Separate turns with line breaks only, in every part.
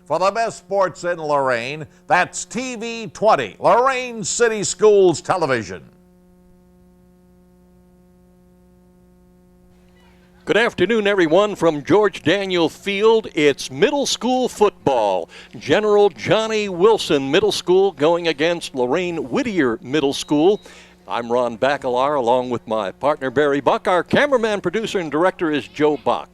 for the best sports in Lorain. That's TV 20, Lorain City Schools Television.
Good afternoon, everyone, from George Daniel Field. It's middle school football. General Johnnie Wilson Middle School going against Lorain Whittier Middle School. I'm Ron Bacalar, along with my partner Barry Buck. Our cameraman, producer, and director is Joe Buck.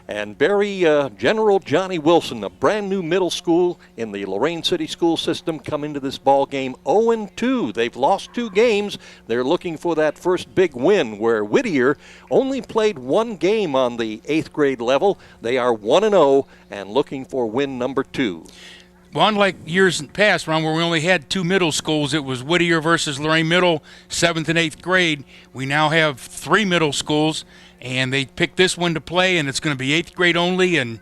And Barry, General Johnnie Wilson, a brand new middle school in the Lorain City School System, come into this ball game 0-2. They've lost 2 games. They're looking for that first big win, where Whittier only played 1 game on the 8th grade level. They are 1-0 and looking for win number 2.
Well, unlike years past, Ron, where we only had 2 middle schools, it was Whittier versus Lorain Middle, 7th and 8th grade. We now have 3 middle schools, and they picked this one to play, and it's going to be 8th grade only, and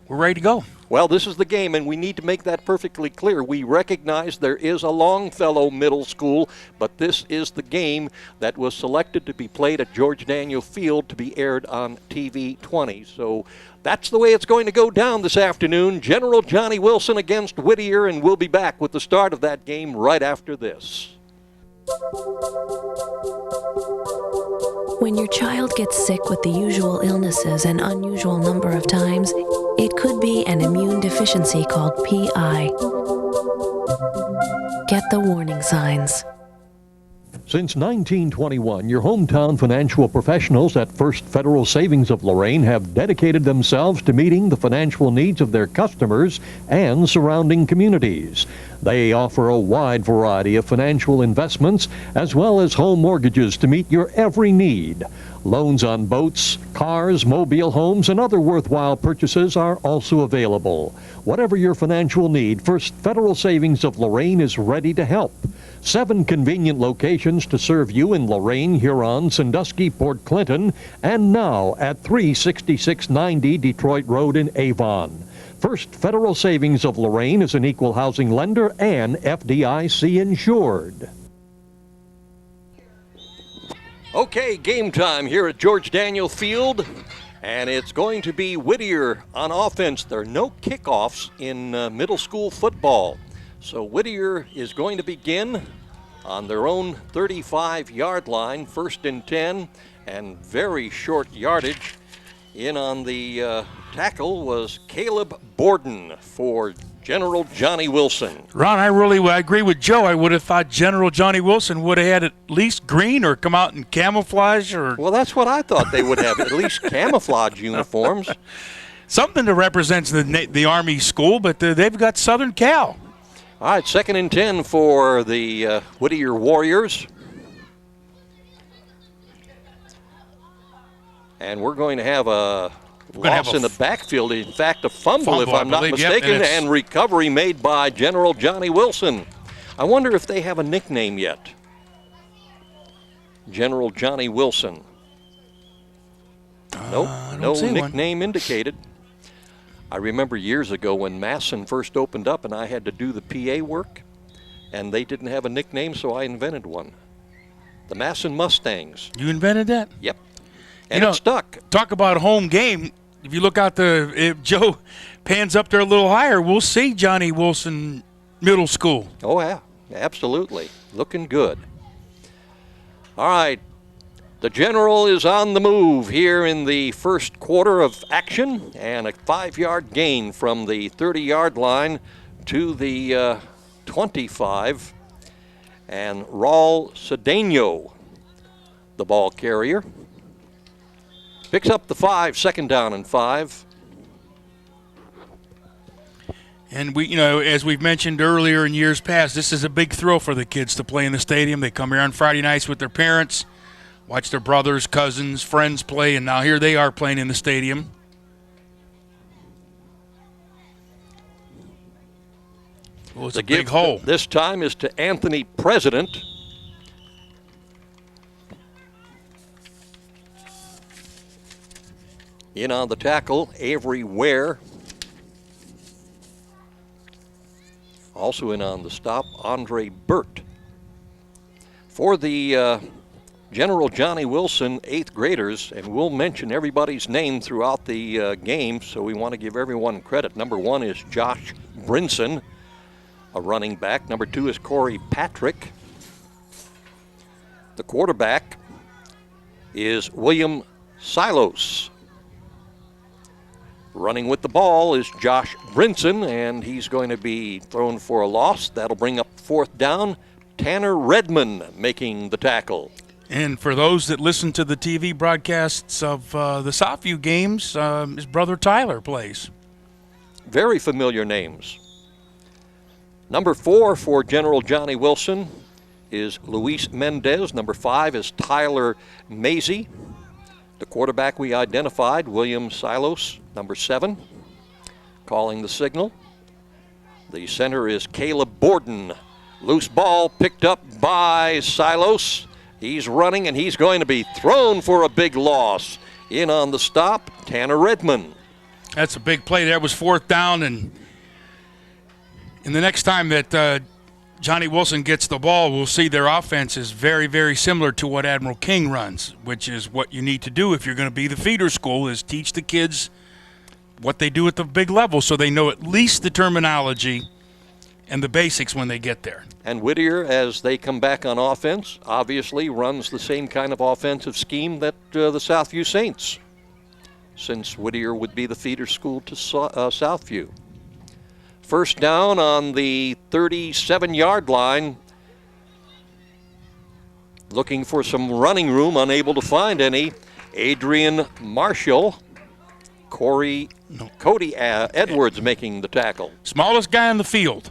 we're ready to go.
Well, this is the game, and we need to make that perfectly clear. We recognize there is a Longfellow Middle School, but this is the game that was selected to be played at George Daniel Field to be aired on TV 20. So that's the way it's going to go down this afternoon. General Johnnie Wilson against Whittier, and we'll be back with the start of that game right after this.
When your child gets sick with the usual illnesses an unusual number of times, it could be an immune deficiency called PI. Get the warning signs.
Since 1921, your hometown financial professionals at First Federal Savings of Lorain have dedicated themselves to meeting the financial needs of their customers and surrounding communities. They offer a wide variety of financial investments as well as home mortgages to meet your every need. Loans on boats, cars, mobile homes, and other worthwhile purchases are also available. Whatever your financial need, First Federal Savings of Lorain is ready to help. 7 convenient locations to serve you in Lorain, Huron, Sandusky, Port Clinton, and now at 36690 Detroit Road in Avon. First Federal Savings of Lorain is an equal housing lender and FDIC insured.
Okay, game time here at George Daniel Field, and it's going to be Whittier on offense. There are no kickoffs in middle school football. So Whittier is going to begin on their own 35-yard line, 1st and 10, and very short yardage. In on the tackle was Caleb Borden for General Johnnie Wilson.
Ron, I agree with Joe. I would have thought General Johnnie Wilson would have had at least green or come out in camouflage.
Well, that's what I thought they would have, at least camouflage uniforms.
Something that represents the Army school, but they've got Southern Cal.
All right, 2nd and 10 for the Whittier Warriors. And we're going to have a loss in the backfield. In fact, a fumble if I'm not mistaken, and recovery made by General Johnnie Wilson. I wonder if they have a nickname yet. General Johnnie Wilson. Nope, no nickname indicated. I remember years ago when Masson first opened up and I had to do the PA work, and they didn't have a nickname, so I invented one. The Masson Mustangs.
You invented that?
Yep. And it stuck.
Talk about a home game. If you look out if Joe pans up there a little higher, we'll see Johnnie Wilson Middle School.
Oh, yeah, absolutely. Looking good. All right. The General is on the move here in the first quarter of action, and a 5-yard gain from the 30-yard line to the 25. And Raul Cedeno, the ball carrier, picks up the 5, 2nd down and 5.
And we, as we've mentioned earlier in years past, this is a big thrill for the kids to play in the stadium. They come here on Friday nights with their parents, watch their brothers, cousins, friends play, and now here they are playing in the stadium. Well, it's a big hole.
This time is to Anthony President. In on the tackle, Avery Ware. Also in on the stop, Andre Burt. For the General Johnnie Wilson 8th graders, and we'll mention everybody's name throughout the game, so we want to give everyone credit. Number 1 is Josh Brinson, a running back. Number 2 is Corey Patrick. The quarterback is William Silos. Running with the ball is Josh Brinson, and he's going to be thrown for a loss. That'll bring up 4th down. Tanner Redmond making the tackle.
And for those that listen to the TV broadcasts of the Southview games, his brother Tyler plays.
Very familiar names. Number 4 for General Johnnie Wilson is Luis Mendez. Number 5 is Tyler Mazie. The quarterback we identified, William Silos, number 7, calling the signal. The center is Caleb Borden. Loose ball picked up by Silos. He's running, and he's going to be thrown for a big loss. In on the stop, Tanner Redmond.
That's a big play. That was 4th down, and the next time that Johnnie Wilson gets the ball, we'll see their offense is very, very similar to what Admiral King runs, which is what you need to do if you're going to be the feeder school, is teach the kids what they do at the big level so they know at least the terminology and the basics when they get there.
And Whittier, as they come back on offense, obviously runs the same kind of offensive scheme that the Southview Saints, since Whittier would be the feeder school to Southview. 1st down on the 37-yard line. Looking for some running room, unable to find any. Adrian Marshall. Cody Edwards making the tackle.
Smallest guy on the field.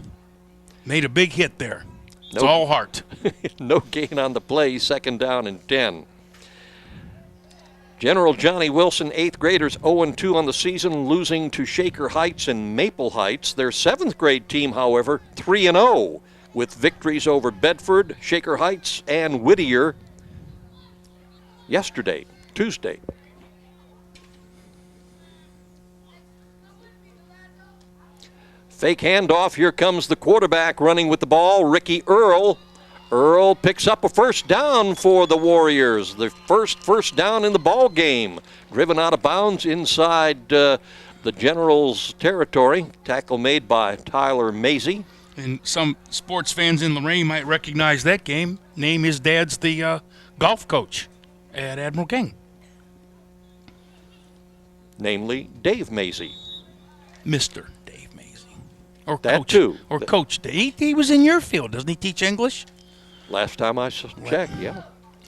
Made a big hit there. It's all heart.
No gain on the play, 2nd down and 10. General Johnnie Wilson, 8th graders, 0-2 on the season, losing to Shaker Heights and Maple Heights. Their 7th grade team, however, 3-0, with victories over Bedford, Shaker Heights, and Whittier yesterday, Tuesday. Fake handoff. Here comes the quarterback running with the ball, Ricky Earl. Earl picks up a 1st down for the Warriors. The first down in the ball game. Driven out of bounds inside the General's territory. Tackle made by Tyler Mazie.
And some sports fans in Lorain might recognize that game. Name his dad's the golf coach at Admiral King.
Namely, Dave Mazie.
Mr. Dave Mazie. Or
that
Coach,
too.
Or Coach Dave. He was in your field. Doesn't he teach English?
Last time I checked, yeah.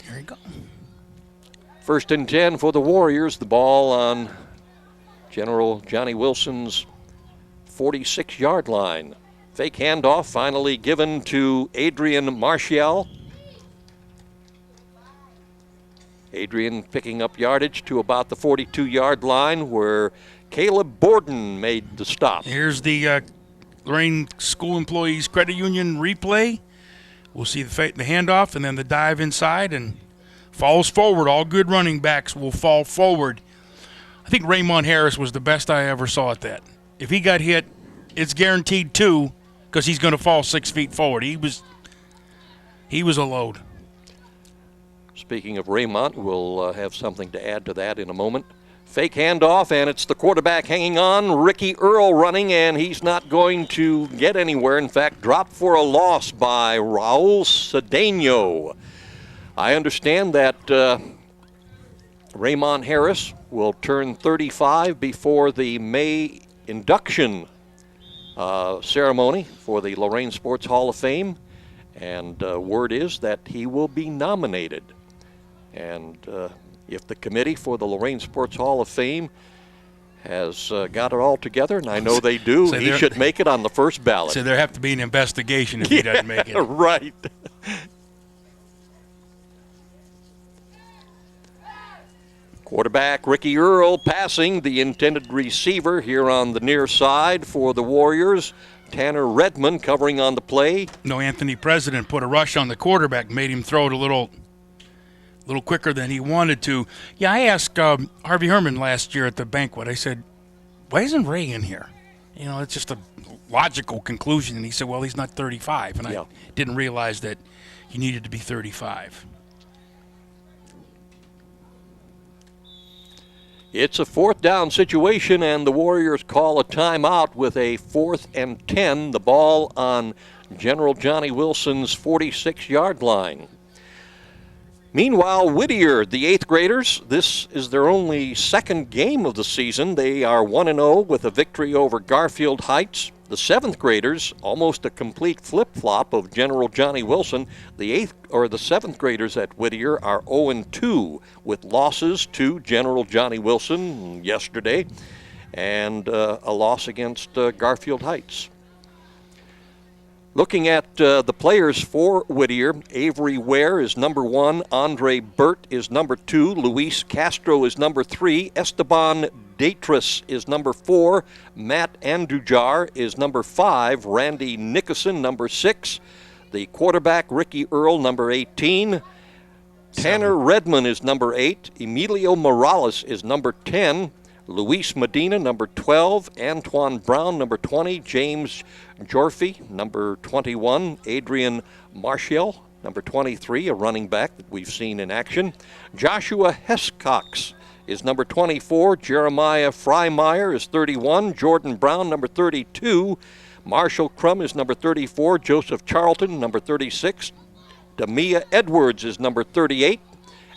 There you go.
1st and 10 for the Warriors. The ball on General Johnnie Wilson's 46-yard line. Fake handoff finally given to Adrian Marshall. Adrian picking up yardage to about the 42-yard line where Caleb Borden made the stop.
Here's the Lorain School Employees Credit Union replay. We'll see the handoff and then the dive inside and falls forward. All good running backs will fall forward. I think Raymond Harris was the best I ever saw at that. If he got hit, it's guaranteed 2 because he's going to fall 6 feet forward. He was a load.
Speaking of Raymond, we'll have something to add to that in a moment. Fake handoff, and it's the quarterback hanging on. Ricky Earl running, and he's not going to get anywhere. In fact, dropped for a loss by Raul Cedeno. I understand that Raymond Harris will turn 35 before the May induction ceremony for the Lorain Sports Hall of Fame, and word is that he will be nominated. And if the committee for the Lorain Sports Hall of Fame has got it all together, and I know they do, he should make it on the first ballot.
So there have to be an investigation if he doesn't make it.
Right. Quarterback Ricky Earl passing the intended receiver here on the near side for the Warriors. Tanner Redmond covering on the play.
No, Anthony President put a rush on the quarterback, made him throw it a little quicker than he wanted to. Yeah, I asked Harvey Herman last year at the banquet, I said, why isn't Ray in here? You know, it's just a logical conclusion. And he said, well, he's not 35. And I didn't realize that he needed to be 35.
It's a 4th down situation, and the Warriors call a timeout with a 4th and 10. The ball on General Johnnie Wilson's 46-yard line. Meanwhile, Whittier, the 8th graders, this is their only 2nd game of the season. They are 1-0 with a victory over Garfield Heights. The 7th graders, almost a complete flip-flop of General Johnnie Wilson. The 7th graders at Whittier are 0-2 with losses to General Johnnie Wilson yesterday and a loss against Garfield Heights. Looking at the players for Whittier, Avery Ware is number 1, Andre Burt is number 2, Luis Castro is number 3, Esteban Datris is number 4, Matt Andujar is number 5, Randy Nickerson number 6, the quarterback Ricky Earl number 18, Tanner Redmond is number 8, Emilio Morales is number 10, Luis Medina, number 12, Antoine Brown, number 20, James Jorfy, number 21, Adrian Marshall, number 23, a running back that we've seen in action. Joshua Hescox is number 24, Jeremiah Freimeyer is 31, Jordan Brown, number 32, Marshall Crum is number 34, Joseph Charlton, number 36, Damia Edwards is number 38,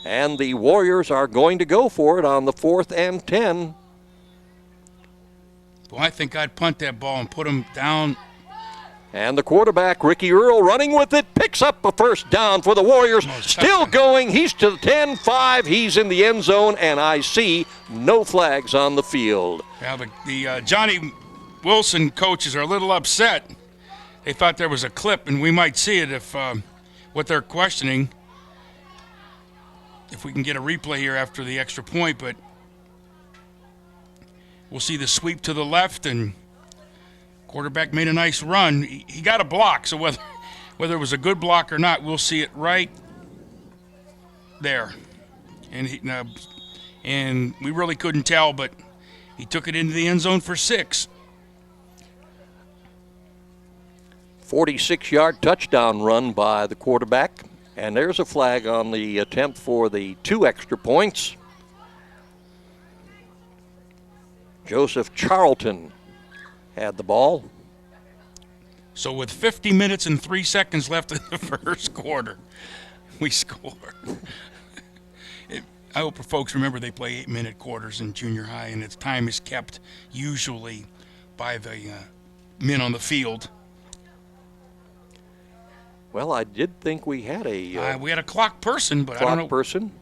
and the Warriors are going to go for it on the 4th and 10.
Well, I think I'd punt that ball and put him down.
And the quarterback, Ricky Earl, running with it, picks up a 1st down for the Warriors. Still going. He's to the 10-5. He's in the end zone, and I see no flags on the field.
Now, the Johnnie Wilson coaches are a little upset. They thought there was a clip, and we might see it if what they're questioning, if we can get a replay here after the extra point, but we'll see the sweep to the left, and quarterback made a nice run. He got a block, so whether it was a good block or not, we'll see it right there. And we really couldn't tell, but he took it into the end zone for 6.
46-yard touchdown run by the quarterback. And there's a flag on the attempt for the 2 extra points. Joseph Charlton had the ball.
So with 50 minutes and 3 seconds left in the first quarter, we scored. I hope folks remember they play 8-minute quarters in junior high, and its time is kept usually by the men on the field.
Well, I did think we had a
we had a clock person, but I don't know.
Clock person.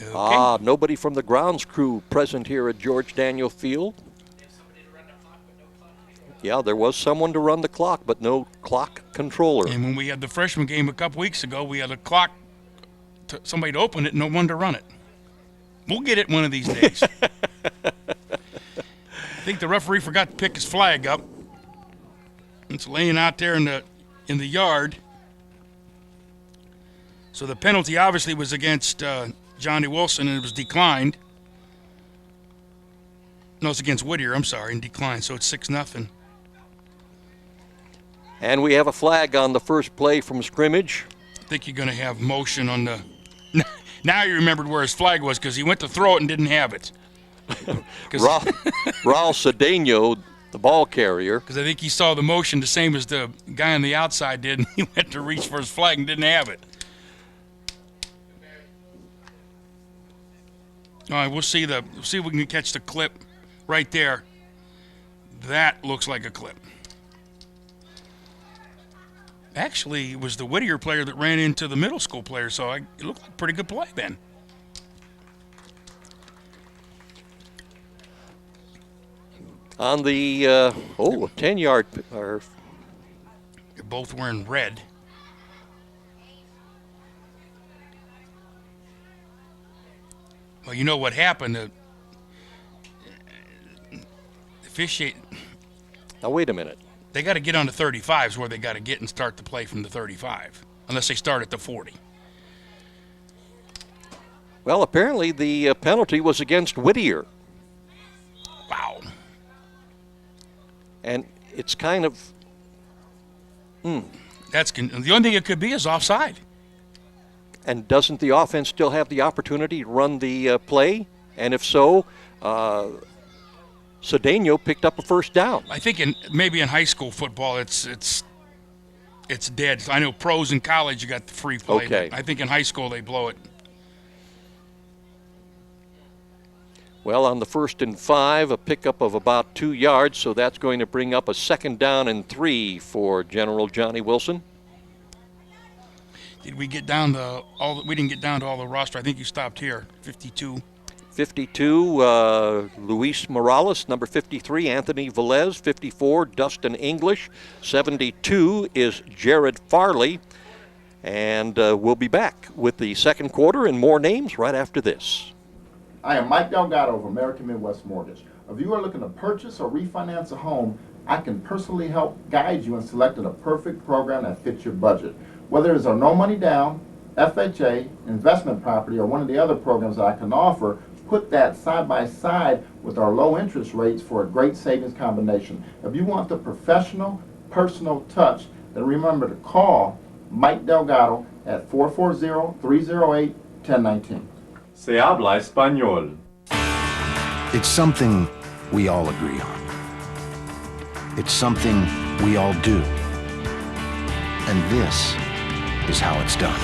Okay.
Nobody from the grounds crew present here at George Daniel Field. Yeah, there was someone to run the clock, but no clock controller.
And when we had the freshman game a couple weeks ago, we had a clock, somebody to open it, and no one to run it. We'll get it one of these days. I think the referee forgot to pick his flag up. It's laying out there in the yard. So the penalty obviously was against Johnnie Wilson, and it was declined. No, it's against Whittier, I'm sorry, and declined, so it's 6-0.
And we have a flag on the first play from scrimmage.
I think you're going to have motion on the... Now you remembered where his flag was because he went to throw it and didn't have it.
Raul Cedeno, the ball carrier.
Because I think he saw the motion the same as the guy on the outside did, and he went to reach for his flag and didn't have it. All right, we'll see if we can catch the clip right there. That looks like a clip. Actually, it was the Whittier player that ran into the middle school player, so it looked like a pretty good play then.
On the 10-yard.
They're both wearing red. Well, you know what happened? The officiate.
Now, wait a minute.
They got to get on the 35s where they got to get and start the play from the 35, unless they start at the 40.
Well, apparently the penalty was against Whittier.
Wow.
And it's kind of...
The only thing it could be is offside.
And doesn't the offense still have the opportunity to run the play? And if so, Cedeno picked up a first down.
I think maybe in high school football, it's dead. I know pros in college, you got the free play.
Okay.
But I think in high school they blow it.
Well, on the 1st and 5, a pickup of about 2 yards, so that's going to bring up a 2nd down and 3 for General Johnny Wilson.
Did we get down to all? We didn't get down to all the roster. I think you stopped here. 52.
52, Luis Morales. Number 53, Anthony Velez. 54, Dustin English. 72 is Jared Farley. And we'll be back with the second quarter and more names right after this.
I am Mike Delgado of American Midwest Mortgage. If you are looking to purchase or refinance a home, I can personally help guide you in selecting a perfect program that fits your budget. Whether it's our no money down, FHA, investment property, or one of the other programs that I can offer, put that side by side with our low interest rates for a great savings combination. If you want the professional, personal touch, then remember to call Mike Delgado at 440-308-1019.
Se habla español.
It's something we all agree on. It's something we all do. And this is how it's done.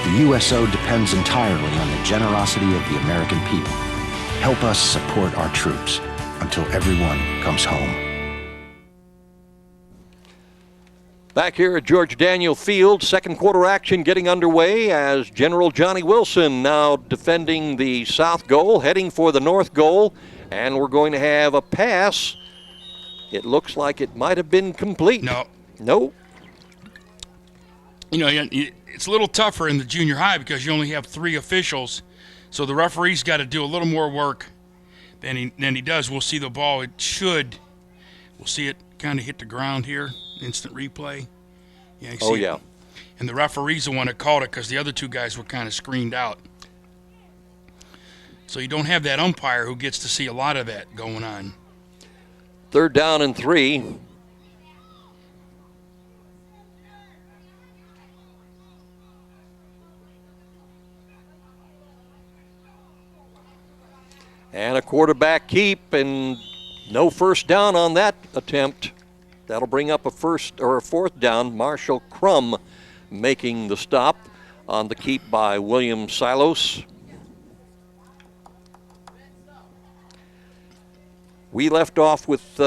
The USO depends entirely on the generosity of the American people. Help us support our troops until everyone comes home.
Back here at George Daniel Field, second quarter action getting underway as General Johnny Wilson now defending the south goal, heading for the north goal, and we're going to have a pass. It looks like it might have been complete. No.
You know, it's a little tougher in the junior high because you only have 3 officials, so the referee's got to do a little more work than he does. We'll see the ball. We'll see it kind of hit the ground here. Instant replay. Yeah.
Yeah.
And the referee's the one that called it because the other 2 guys were kind of screened out. So you don't have that umpire who gets to see a lot of that going on.
3rd down and 3. And a quarterback keep, and no first down on that attempt. That'll bring up a 4th down. Marshall Crum making the stop on the keep by William Silos. We left off with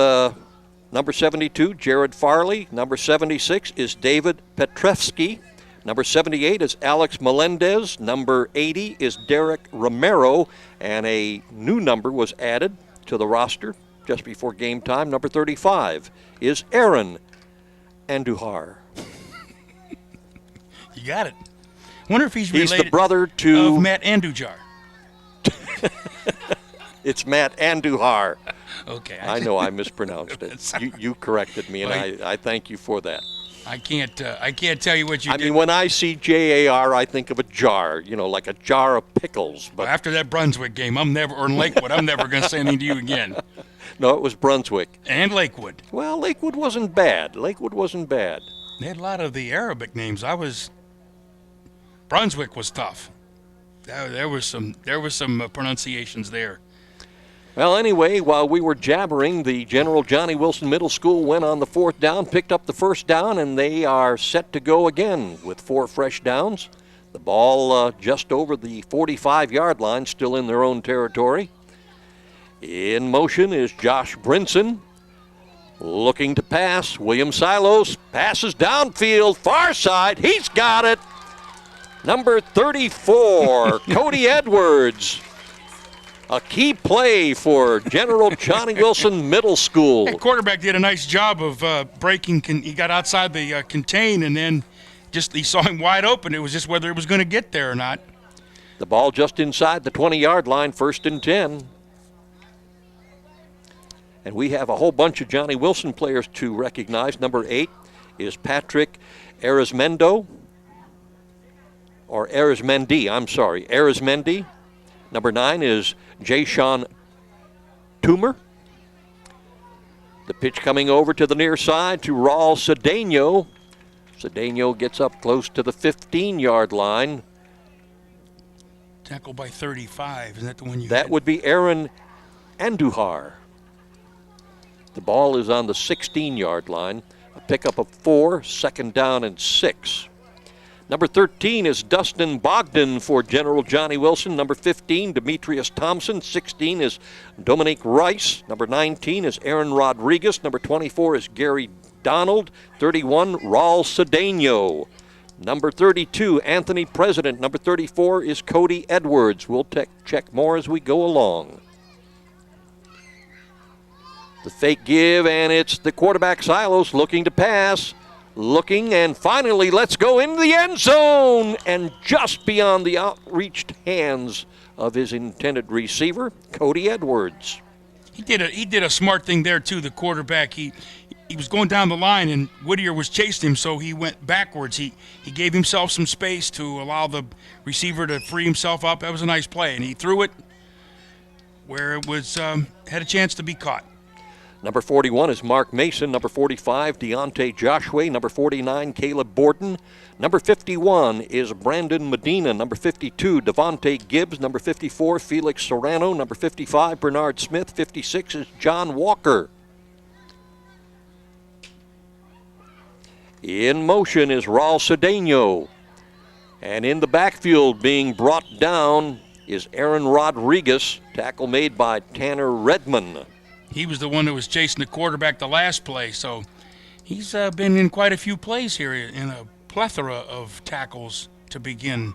number 72, Jared Farley. Number 76 is David Petrevsky. Number 78 is Alex Melendez. Number 80 is Derek Romero. And a new number was added to the roster just before game time. Number 35 is Aaron Andujar.
You got it. Wonder if he's related.
He's the brother to
of Matt Andujar.
It's Matt Andujar.
Okay.
I know I mispronounced it. You corrected me, and I thank you for that.
I can't tell you what you did.
I mean, when I see JAR, I think of a jar, like a jar of pickles. But
well, after that Brunswick game, or Lakewood, I'm never going to say anything to you again.
No, it was Brunswick.
And Lakewood.
Well, Lakewood wasn't bad. They
had a lot of the Arabic names. Brunswick was tough. There was some pronunciations there.
Well, anyway, while we were jabbering, the General Johnny Wilson Middle School went on the 4th down, picked up the 1st down, and they are set to go again with 4 fresh downs. The ball just over the 45-yard line, still in their own territory. In motion is Josh Brinson, looking to pass. William Silos passes downfield, far side. He's got it. Number 34, Cody Edwards. A key play for General Johnny Wilson Middle School.
The quarterback did a nice job of breaking. He got outside the contain, and then he saw him wide open. It was just whether it was going to get there or not.
The ball just inside the 20-yard line, 1st and 10. And we have a whole bunch of Johnny Wilson players to recognize. Number 8 is Patrick Arizmendi. Number 9 is Jayshawn Toomer. The pitch coming over to the near side to Raul Cedeno. Cedeno gets up close to the 15-yard line.
Tackle by 35. Is that the one you
That
had?
would be Aaron Andujar. The ball is on the 16-yard line. A pickup of 4, second down and 6. Number 13 is Dustin Bogdan for General Johnny Wilson. Number 15, Demetrius Thompson. 16 is Dominique Rice. Number 19 is Aaron Rodriguez. Number 24 is Gary Donald. 31, Raul Cedeno. Number 32, Anthony President. Number 34 is Cody Edwards. We'll check more as we go along. The fake give, and it's the quarterback Silos looking to pass. Looking, and finally, let's go into the end zone. And just beyond the outreached hands of his intended receiver, Cody Edwards.
He did a smart thing there too. The quarterback, he was going down the line, and Whittier was chasing him, so he went backwards. He gave himself some space to allow the receiver to free himself up. That was a nice play, and he threw it where it was had a chance to be caught.
Number 41 is Mark Mason. Number 45, Deontay Joshua. Number 49, Caleb Borden. Number 51 is Brandon Medina. Number 52, Devontae Gibbs. Number 54, Felix Serrano. Number 55, Bernard Smith. 56 is John Walker. In motion is Raul Cedeno. And in the backfield being brought down is Aaron Rodriguez. Tackle made by Tanner Redmond.
He was the one that was chasing the quarterback the last play, so he's been in quite a few plays here in a plethora of tackles to begin.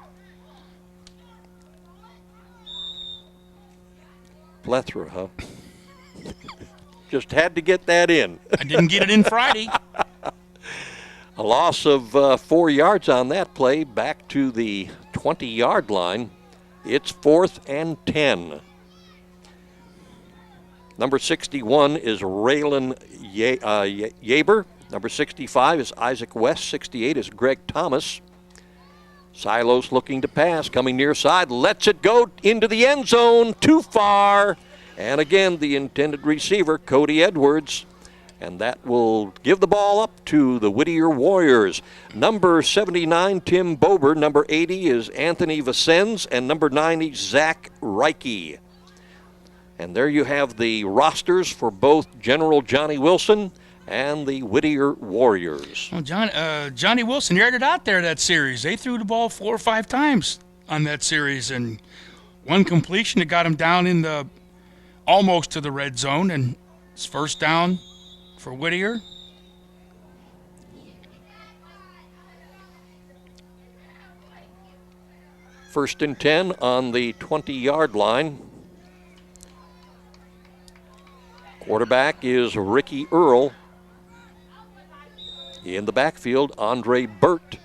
Plethora, huh? Just had to get that in.
I didn't get it in Friday.
A loss of 4 yards on that play, back to the 20-yard line. It's 4th and 10. Number 61 is Raylan Yaber. Number 65 is Isaac West. 68 is Greg Thomas. Silos looking to pass, coming near side, lets it go into the end zone, too far. And again, the intended receiver, Cody Edwards. And that will give the ball up to the Whittier Warriors. Number 79, Tim Bober. Number 80 is Anthony Vicens. And number 90, Zach Reike. And there you have the rosters for both General Johnny Wilson and the Whittier Warriors.
Well, Johnny Wilson aired it out there that series. They threw the ball 4 or 5 times on that series, and one completion that got him down in the almost to the red zone, and it's first down for Whittier.
First and 10 on the 20-yard line. Quarterback is Ricky Earl. In the backfield, Andre Burt.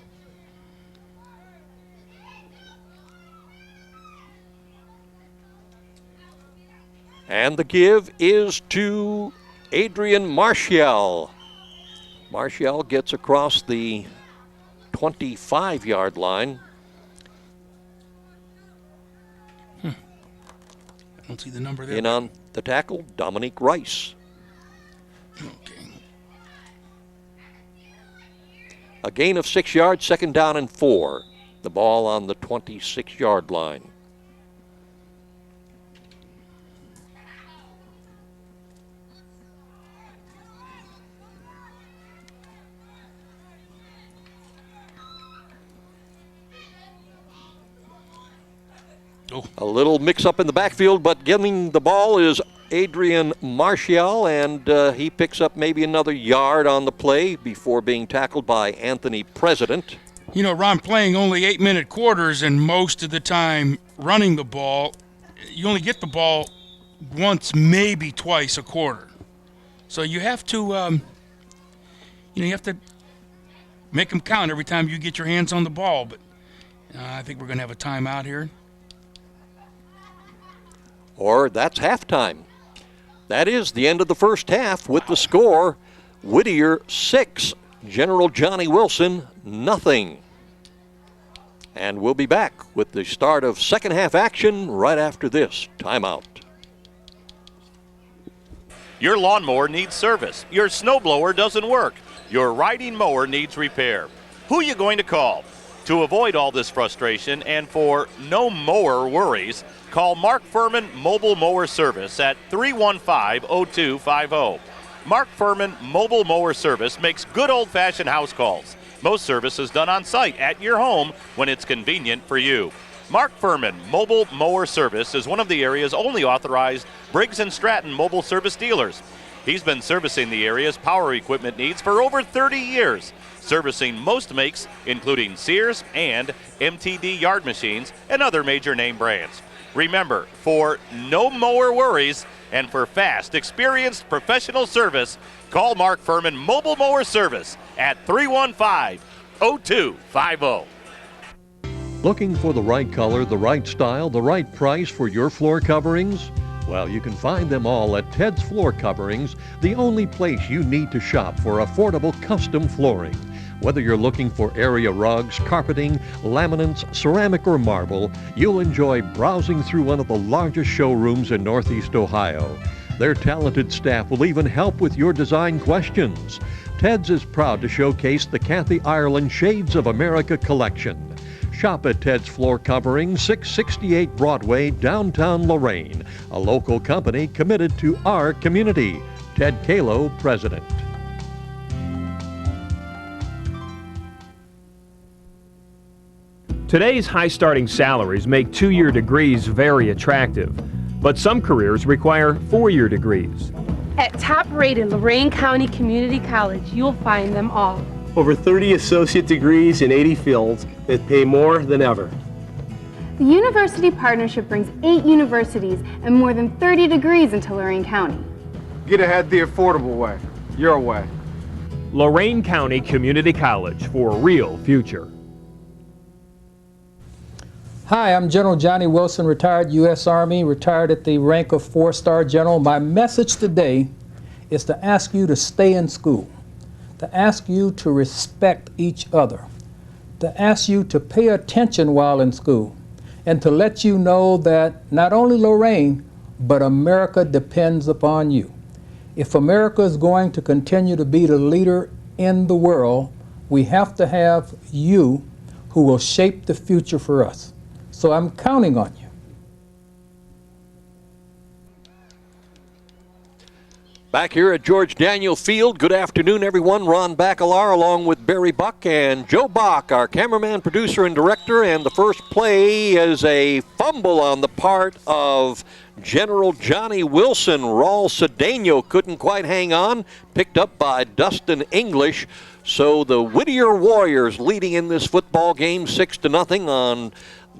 And the give is to Adrian Martial. Martial gets across the 25-yard line.
I don't see the number there.
In on the tackle, Dominique Rice.
Okay.
A gain of 6 yards, second down and 4. The ball on the 26-yard line.
Oh.
A little mix-up in the backfield, but getting the ball is Adrian Martial, and he picks up maybe another yard on the play before being tackled by Anthony President.
You know, Ron, playing only 8-minute quarters and most of the time running the ball, you only get the ball once, maybe twice a quarter. So you have to, you have to make them count every time you get your hands on the ball. But I think we're going to have a timeout here.
Or that's halftime. That is the end of the first half with the score, Whittier 6, General Johnny Wilson nothing. And we'll be back with the start of second half action right after this timeout.
Your lawnmower needs service. Your snowblower doesn't work. Your riding mower needs repair. Who are you going to call? To avoid all this frustration and for no mower worries, call Mark Furman Mobile Mower Service at 315-0250. Mark Furman Mobile Mower Service makes good old-fashioned house calls. Most service is done on site at your home when it's convenient for you. Mark Furman Mobile Mower Service is one of the area's only authorized Briggs & Stratton mobile service dealers. He's been servicing the area's power equipment needs for over 30 years, servicing most makes, including Sears and MTD yard machines and other major name brands. Remember, for no mower worries and for fast, experienced professional service, call Mark Furman Mobile Mower Service at 315-0250.
Looking for the right color, the right style, the right price for your floor coverings? Well, you can find them all at Ted's Floor Coverings, the only place you need to shop for affordable custom flooring. Whether you're looking for area rugs, carpeting, laminates, ceramic, or marble, you'll enjoy browsing through one of the largest showrooms in Northeast Ohio. Their talented staff will even help with your design questions. Ted's is proud to showcase the Kathy Ireland Shades of America collection. Shop at Ted's Floor Covering, 668 Broadway, downtown Lorain, a local company committed to our community. Ted Kalo, President.
Today's high starting salaries make 2-year degrees very attractive, but some careers require 4-year degrees.
At top-rated Lorain County Community College, you'll find them all.
Over 30 associate degrees in 80 fields that pay more than ever.
The University Partnership brings 8 universities and more than 30 degrees into Lorain County.
Get ahead the affordable way, your way.
Lorain County Community College for a real future.
Hi, I'm General Johnnie Wilson, retired U.S. Army, retired at the rank of 4-star general. My message today is to ask you to stay in school, to ask you to respect each other, to ask you to pay attention while in school, and to let you know that not only Lorain, but America depends upon you. If America is going to continue to be the leader in the world, we have to have you who will shape the future for us. So I'm counting on you.
Back here at George Daniel Field, good afternoon, everyone. Ron Bacalar along with Barry Buck and Joe Bach, our cameraman, producer, and director. And the first play is a fumble on the part of General Johnnie Wilson. Raul Cedeno couldn't quite hang on, picked up by Dustin English. So the Whittier Warriors leading in this football game 6-0 on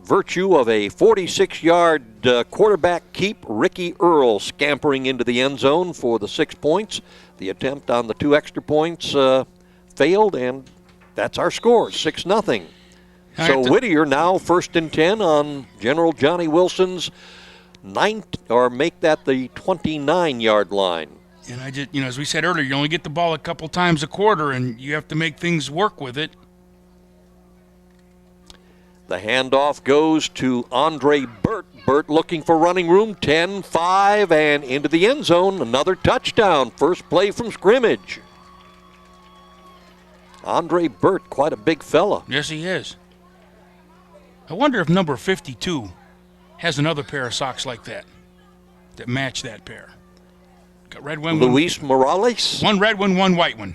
virtue of a 46-yard quarterback keep. Ricky Earl scampering into the end zone for the 6 points. The attempt on the 2 extra points failed, and that's our score, 6-0. So Whittier now 1st and 10 on General Johnnie Wilson's make that the 29-yard line.
And I just, as we said earlier, you only get the ball a couple times a quarter, and you have to make things work with it.
The handoff goes to Andre Burt. Burt looking for running room, 10-5, and into the end zone. Another touchdown. First play from scrimmage. Andre Burt, quite a big fella.
Yes, he is. I wonder if number 52 has another pair of socks like that match that pair. Got red one.
Luis Morales?
One red one, one white one.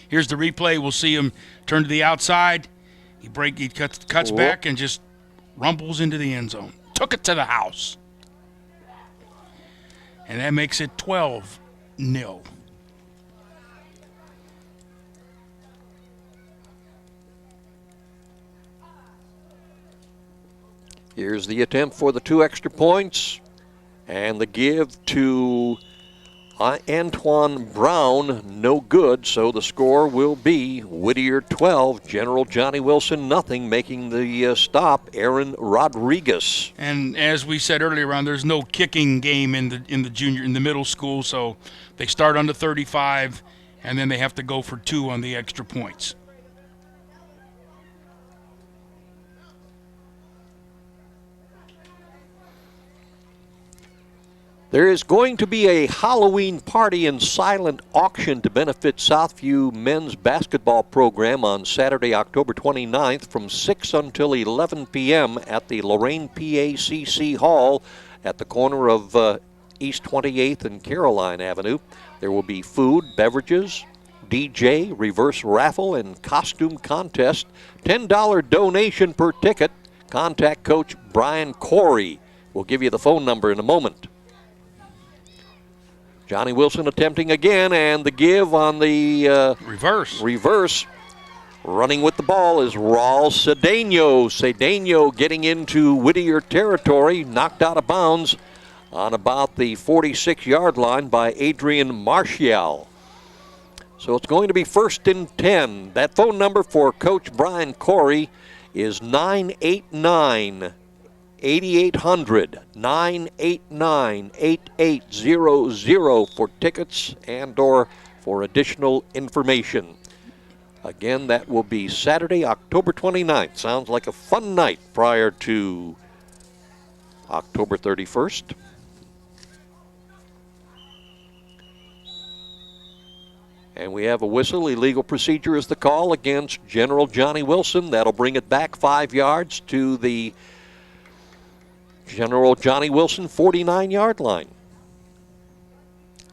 Here's the replay. We'll see him turn to the outside. He cuts back and just rumbles into the end zone. Took it to the house. And that makes it 12-0.
Here's the attempt for the 2 extra points. And the give to Antoine Brown, no good, so the score will be Whittier 12, General Johnnie Wilson nothing, making the stop Aaron Rodriguez.
And as we said earlier on, there's no kicking game in the middle school, so they start on the 35, and then they have to go for 2 on the extra points.
There is going to be a Halloween party and silent auction to benefit Southview men's basketball program on Saturday, October 29th from 6 until 11 p.m. at the Lorain PACC Hall at the corner of East 28th and Caroline Avenue. There will be food, beverages, DJ, reverse raffle, and costume contest. $10 donation per ticket. Contact Coach Brian Corey. We'll give you the phone number in a moment. Johnnie Wilson attempting again, and the give on the reverse. Running with the ball is Raul Cedeno. Cedeno getting into Whittier territory, knocked out of bounds on about the 46-yard line by Adrian Martial. So it's going to be 1st and 10. That phone number for Coach Brian Corey is 989-8800, 989-8800 for tickets and or for additional information. Again, that will be Saturday, October 29th. Sounds like a fun night prior to October 31st. And we have a whistle. Illegal procedure is the call against General Johnnie Wilson. That'll bring it back 5 yards to the General Johnnie Wilson 49-yard line,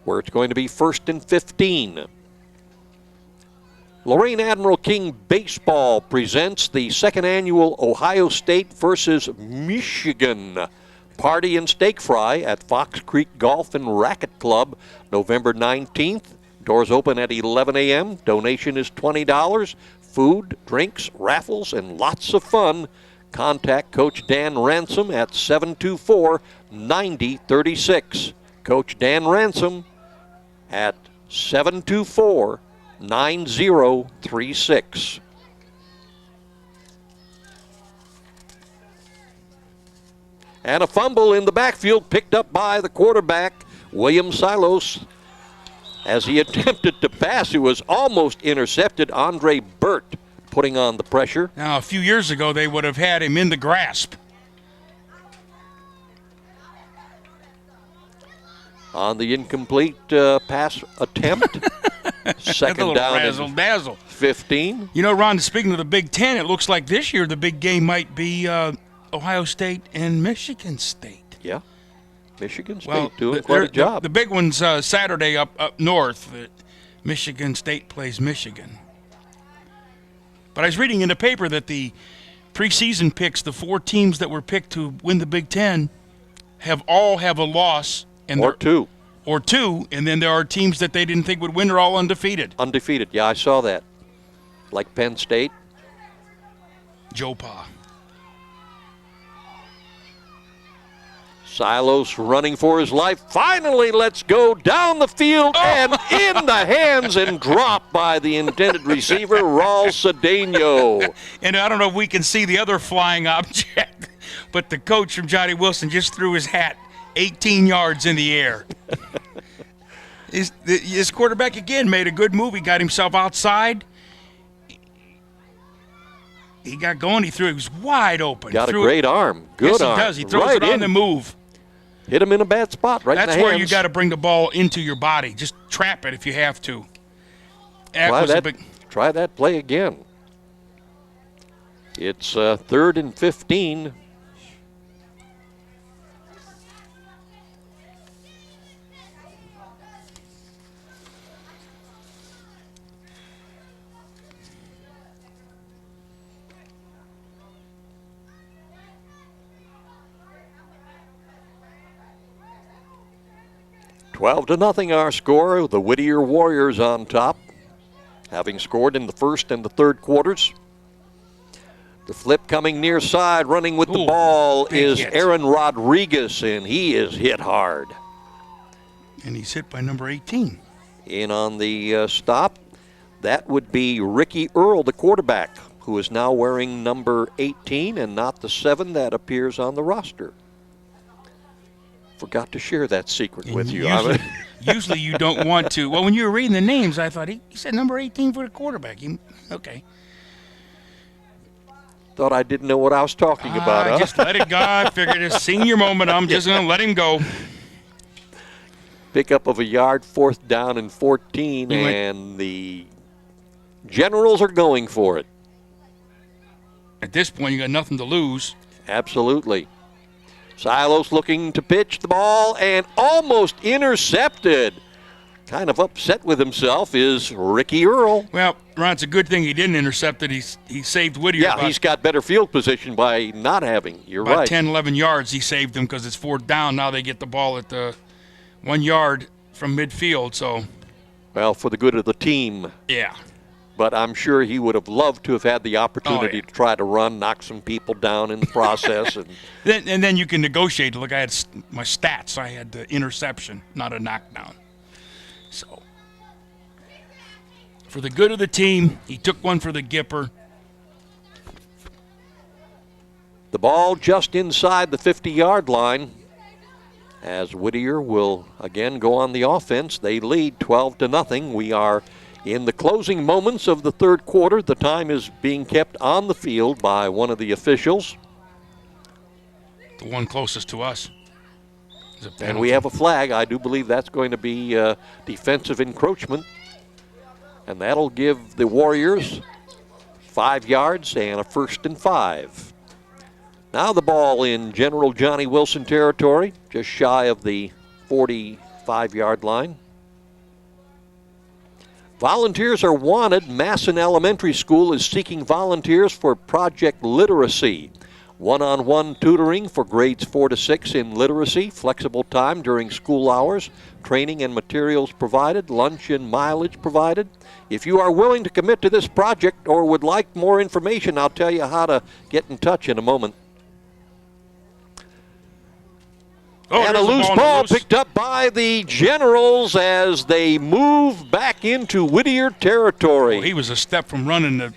where it's going to be 1st and 15. Lorain Admiral King Baseball presents the 2nd annual Ohio State versus Michigan Party and Steak Fry at Fox Creek Golf and Racquet Club, November 19th. Doors open at 11 a.m. Donation is $20. Food, drinks, raffles, and lots of fun. Contact Coach Dan Ransom at 724-9036. Coach Dan Ransom at 724-9036. And a fumble in the backfield picked up by the quarterback, William Silos. As he attempted to pass, it was almost intercepted. Andre Burt putting on the pressure.
Now, a few years ago, they would have had him in the grasp.
On the incomplete pass attempt. Second down
razzle-dazzle.
15.
You know, Ron, speaking of the Big Ten, it looks like this year the big game might be Ohio State and Michigan State.
Yeah. Michigan State doing quite a job.
The big one's Saturday up north. Michigan State plays Michigan. But I was reading in the paper that the preseason picks, the 4 teams that were picked to win the Big Ten, all have a loss.
Or two,
and then there are teams that they didn't think would win are all undefeated.
Undefeated, yeah, I saw that. Like Penn State.
Joe Pa.
Silos running for his life. Finally, let's go down the field and in the hands and dropped by the intended receiver, Raul Cedeno.
And I don't know if we can see the other flying object, but the coach from Johnnie Wilson just threw his hat 18 yards in the air. His quarterback, again, made a good move. He got himself outside. He got going. He threw it. He was wide open.
Got a great arm. Good arm.
Yes, he does. He throws it on the move.
Hit him in a bad spot, right in the hands.
That's where you got to bring the ball into your body. Just trap it if you have to.
Try that play again. It's 3rd and 15. Twelve to nothing our score. The Whittier Warriors on top, having scored in the first and the third quarters. The flip coming near side, running with the ball is Aaron Rodriguez, and he is hit hard.
And he's hit by number 18.
In on the stop, that would be Ricky Earl, the quarterback, who is now wearing number 18 and not the 7 that appears on the roster. Forgot to share that secret with you.
Usually you don't want to. Well, when you were reading the names, I thought he said number 18 for the quarterback. Okay.
Thought I didn't know what I was talking about.
Just let it go. I figured it's senior moment. I'm just going to let him go.
Pickup of a yard, 4th down and 14, and the Generals are going for it.
At this point, you got nothing to lose.
Absolutely. Silos looking to pitch the ball and almost intercepted. Kind of upset with himself is Ricky Earl.
Well, Ron, it's a good thing he didn't intercept it. He saved Whittier.
Yeah, he's got better field position by not having. You're
about
right.
10, 11 yards he saved them because it's 4th down. Now they get the ball at the 1 yard from midfield. So,
well, for the good of the team.
Yeah.
But I'm sure he would have loved to have had the opportunity to try to run, knock some people down in the process. and
then you can negotiate. Look, I had my stats. I had the interception, not a knockdown. So, for the good of the team, he took one for the Gipper.
The ball just inside the 50-yard line as Whittier will again go on the offense. They lead 12-0. We are in the closing moments of the 3rd quarter. The time is being kept on the field by one of the officials.
The one closest to us.
And we have a flag. I do believe that's going to be defensive encroachment. And that'll give the Warriors 5 yards and a 1st and 5. Now the ball in General Johnnie Wilson territory, just shy of the 45-yard line. Volunteers are wanted. Masson Elementary School is seeking volunteers for Project Literacy. One-on-one tutoring for grades 4 to 6 in literacy, flexible time during school hours, training and materials provided, lunch and mileage provided. If you are willing to commit to this project or would like more information, I'll tell you how to get in touch in a moment. And a loose ball picked up by the Generals as they move back into Whittier territory.
Oh, he was a step from running the...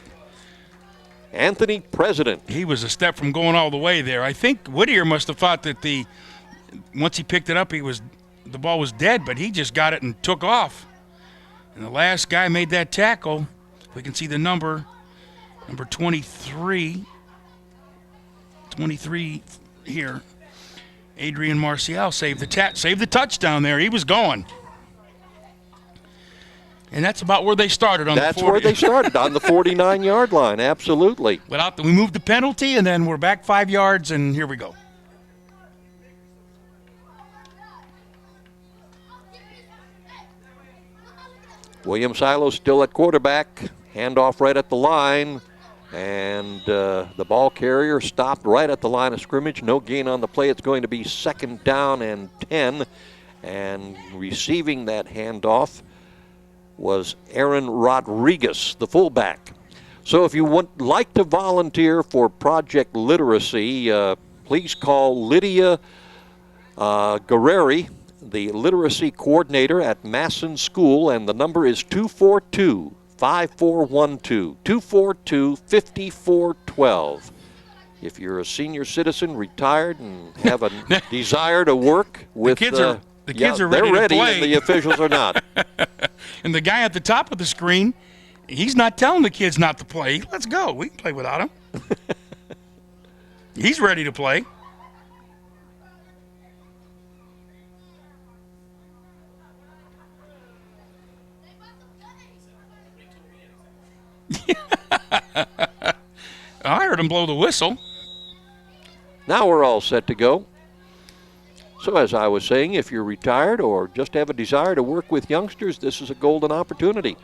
Anthony President.
He was a step from going all the way there. I think Whittier must have thought that once he picked it up, the ball was dead, but he just got it and took off. And the last guy made that tackle. We can see the number 23 here. Adrian Marcial saved the touchdown there. He was going. And that's about where they started on the 40.
That's where they started, on the 49-yard line, absolutely.
We moved the penalty, and then we're back 5 yards, and here we go.
William Silo still at quarterback. Handoff right at the line. And the ball carrier stopped right at the line of scrimmage. No gain on the play. It's going to be 2nd down and 10. And receiving that handoff was Aaron Rodriguez, the fullback. So if you would like to volunteer for Project Literacy, please call Lydia Guerreri, the literacy coordinator at Masson School, and the number is 242-5412, 242-5412. If you're a senior citizen, retired, and have a desire to work with...
The kids are ready
to
play.
And the officials are not.
And the guy at the top of the screen, he's not telling the kids not to play. Let's go. We can play without him. He's ready to play. I heard him blow the whistle.
Now we're all set to go. So as I was saying, if you're retired or just have a desire to work with youngsters, this is a golden opportunity.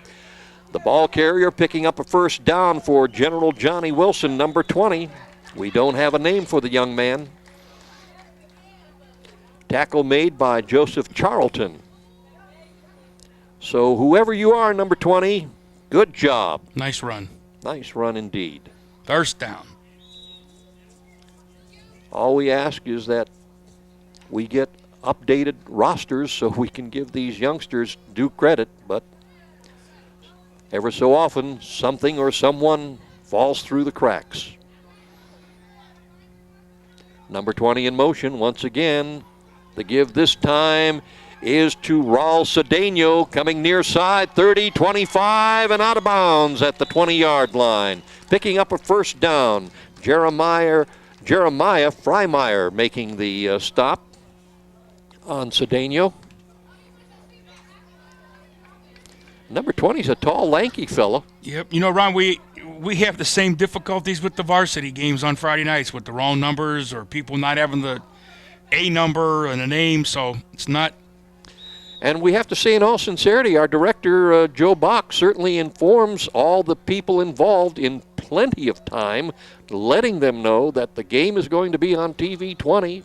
The ball carrier picking up a 1st down for General Johnnie Wilson, number 20. We don't have a name for the young man. Tackle made by Joseph Charlton. So whoever you are, number 20, good job.
Nice run.
Nice run indeed.
1st down.
All we ask is that we get updated rosters so we can give these youngsters due credit, but ever so often something or someone falls through the cracks. Number 20 in motion once again. The give this time is to Raul Cedeno, coming near side, 30, 25, and out of bounds at the 20-yard line. Picking up a 1st down. Jeremiah Freimeyer making the stop on Cedeno. Number 20 is a tall, lanky fella.
Yep. You know, Ron, we have the same difficulties with the varsity games on Friday nights with the wrong numbers or people not having the A number and a name, so it's not.
And we have to say in all sincerity, our director, Joe Bach, certainly informs all the people involved in plenty of time, letting them know that the game is going to be on TV 20.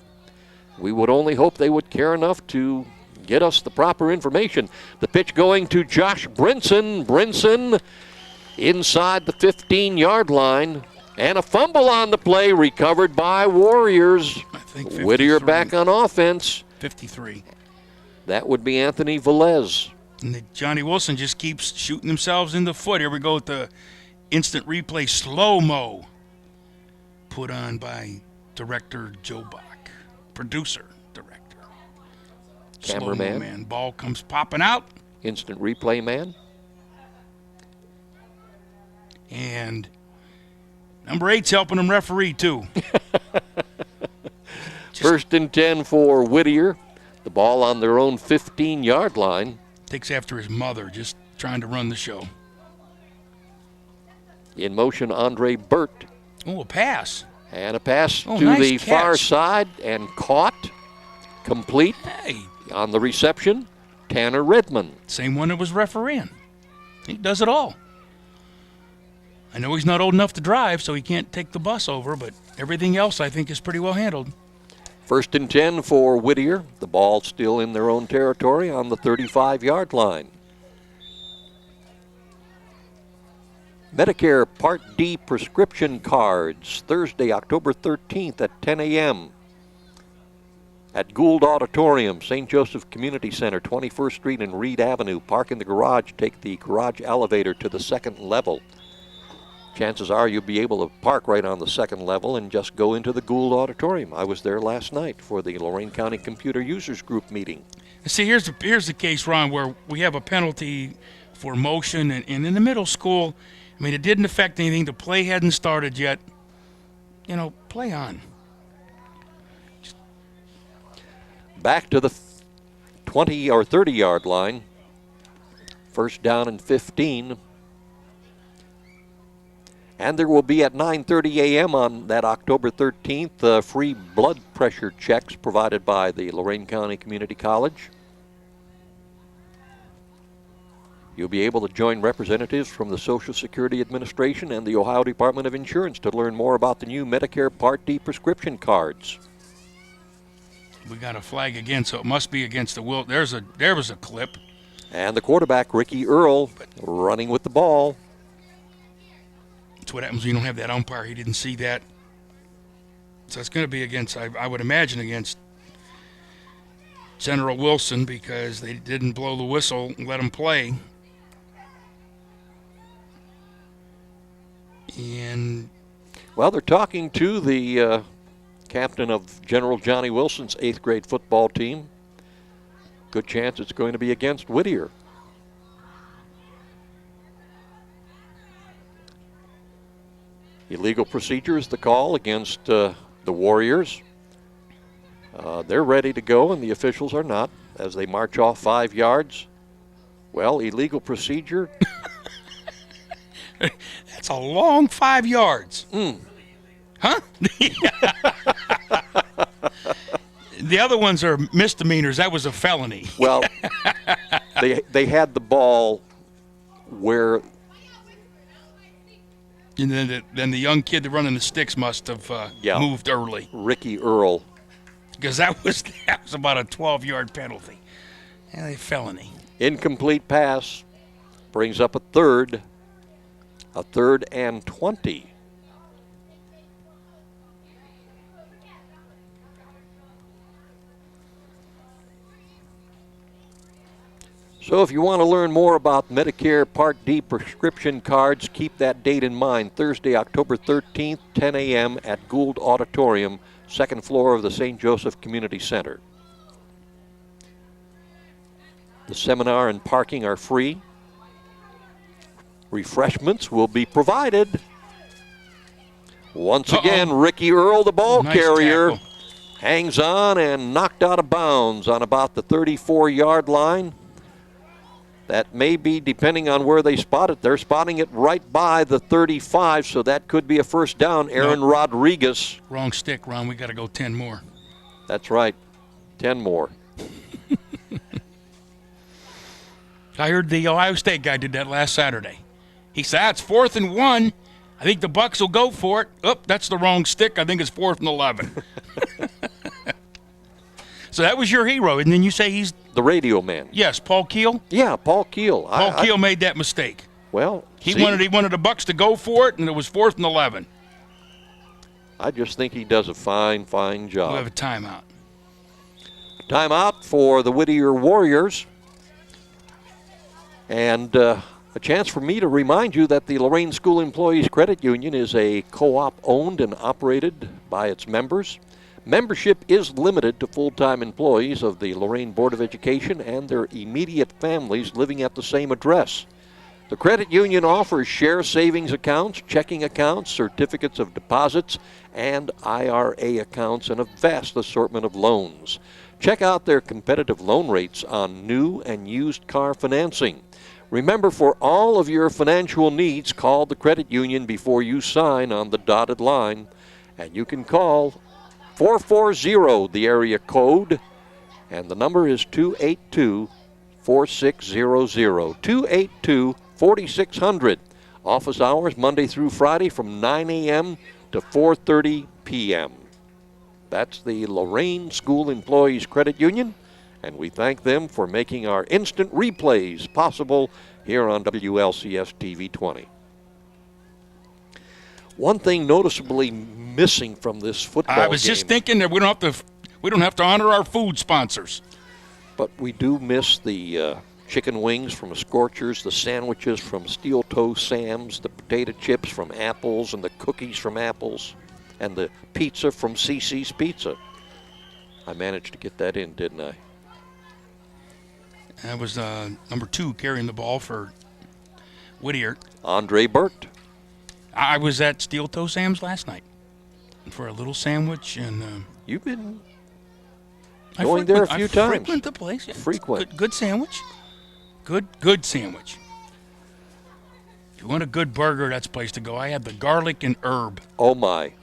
We would only hope they would care enough to get us the proper information. The pitch going to Josh Brinson. Brinson inside the 15-yard line. And a fumble on the play recovered by Warriors.
I think
Whittier back on offense.
53.
That would be Anthony Velez.
And Johnny Wilson just keeps shooting themselves in the foot. Here we go with the instant replay slow-mo put on by director Joe Bach, producer, director.
Cameraman.
Slow-mo man. Ball comes popping out.
Instant replay man.
And number 8's helping him referee, too.
First and 10 for Whittier. The ball on their own 15-yard line.
Takes after his mother, just trying to run the show.
In motion, Andre Burt.
Oh, a pass.
And a pass to
nice
the
catch.
far side and caught. Complete.
Hey.
On the reception, Tanner Redmond.
Same one that was refereeing. He does it all. I know he's not old enough to drive, so he can't take the bus over, but everything else I think is pretty well handled.
First and 10 for Whittier. The ball still in their own territory on the 35-yard line. Medicare Part D prescription cards, Thursday, October 13th at 10 a.m. at Gould Auditorium, St. Joseph Community Center, 21st Street and Reed Avenue. Park in the garage, take the garage elevator to the second level. Chances are you'll be able to park right on the second level and just go into the Gould Auditorium. I was there last night for the Lorain County Computer Users Group meeting.
See, here's the case, Ron, where we have a penalty for motion, and in the middle school, I mean, it didn't affect anything. The play hadn't started yet. You know, play on.
Back to the 20 or 30-yard line. First down and 15. And there will be at 9:30 a.m. on that October 13th free blood pressure checks provided by the Lorain County Community College. You'll be able to join representatives from the Social Security Administration and the Ohio Department of Insurance to learn more about the new Medicare Part D prescription cards.
We got a flag again, so it must be against the will. There was a clip.
And the quarterback, Ricky Earl, running with the ball.
That's what happens when you don't have that umpire. He didn't see that. So it's going to be against, I would imagine, against General Wilson because they didn't blow the whistle and let him play. And
well, they're talking to the captain of General Johnnie Wilson's 8th grade football team. Good chance it's going to be against Whittier. Illegal procedure is the call against the Warriors. They're ready to go, and the officials are not, as they march off 5 yards. Well, illegal procedure.
That's a long 5 yards. Huh? The other ones are misdemeanors. That was a felony.
Well, they had the ball where...
And then the young kid that running the sticks must have moved early.
Ricky Earl.
Because that was about a 12-yard penalty. And a felony.
Incomplete pass brings up a third and 20. So if you want to learn more about Medicare Part D prescription cards, keep that date in mind. Thursday, October 13th, 10 a.m. at Gould Auditorium, second floor of the St. Joseph Community Center. The seminar and parking are free. Refreshments will be provided. Once again, Ricky Earl, the ball carrier, hangs on and knocked out of bounds on about the 34-yard line. That may be, depending on where they spot it. They're spotting it right by the 35, so that could be a first down. Aaron Rodriguez.
Wrong stick, Ron. We got to go 10 more.
That's right. 10 more.
I heard the Ohio State guy did that last Saturday. He said, it's 4th and 1. I think the Bucks will go for it. Oh, that's the wrong stick. I think it's 4th and 11. So that was your hero, and then you say he's
the radio man.
Yes, Paul Keel.
Yeah, Paul Keel.
Paul Keel made that mistake.
Well,
he wanted the Bucks to go for it, and it was 4th and 11.
I just think he does a fine job.
We'll have a timeout.
Timeout for the Whittier Warriors, and a chance for me to remind you that the Lorain School Employees Credit Union is a co-op owned and operated by its members. Membership is limited to full-time employees of the Lorain Board of Education and their immediate families living at the same address. The credit union offers share savings accounts, checking accounts, certificates of deposits, and IRA accounts, and a vast assortment of loans. Check out their competitive loan rates on new and used car financing. Remember, for all of your financial needs, call the credit union before you sign on the dotted line. And you can call 440, the area code, and the number is 282-4600, 282-4600. Office hours Monday through Friday from 9 a.m. to 4:30 p.m. That's the Lorain School Employees Credit Union, and we thank them for making our instant replays possible here on WLCS TV 20. One thing noticeably missing from this football game.
I was just thinking that we don't have to honor our food sponsors.
But we do miss the chicken wings from Scorchers, the sandwiches from Steel Toe Sam's, the potato chips from Apples, and the cookies from Apples, and the pizza from CC's Pizza. I managed to get that in, didn't I?
That was number 2 carrying the ball for Whittier.
Andre Burt.
I was at Steel Toe Sam's last night for a little sandwich, and
you've been going there a few times.
Frequent the place. Yeah.
Frequent.
Good sandwich. Good sandwich. If you want a good burger, that's the place to go. I had the garlic and herb.
Oh my!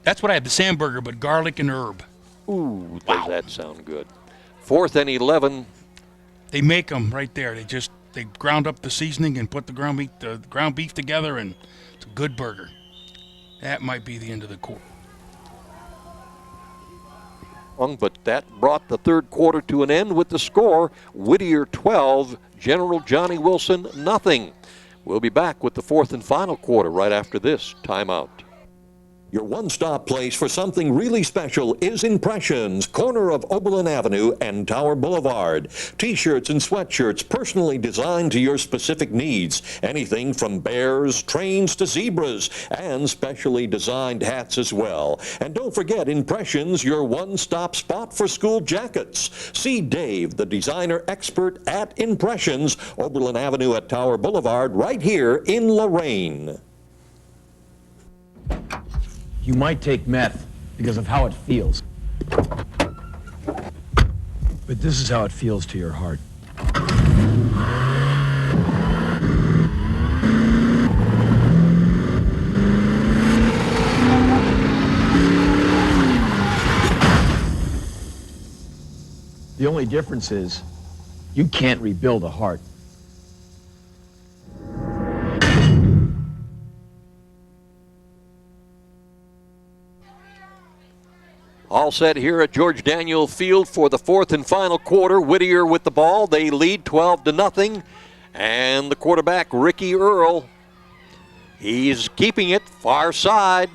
That's what I had, the Sam burger, but garlic and herb.
Ooh, does that sound good? 4th and 11.
They make them right there. They ground up the seasoning and put the ground beef together, and it's a good burger. That might be the end of the quarter.
But that brought the third quarter to an end with the score: Whittier 12, General Johnnie Wilson nothing. We'll be back with the fourth and final quarter right after this timeout.
Your one-stop place for something really special is Impressions, corner of Oberlin Avenue and Tower Boulevard. T-shirts and sweatshirts personally designed to your specific needs. Anything from bears, trains to zebras, and specially designed hats as well. And don't forget Impressions, your one-stop spot for school jackets. See Dave, the designer expert at Impressions, Oberlin Avenue at Tower Boulevard, right here in Lorain.
You might take meth because of how it feels. But this is how it feels to your heart. The only difference is you can't rebuild a heart.
All set here at George Daniel Field for the fourth and final quarter. Whittier with the ball. They lead 12-0. And the quarterback, Ricky Earl, he's keeping it far side.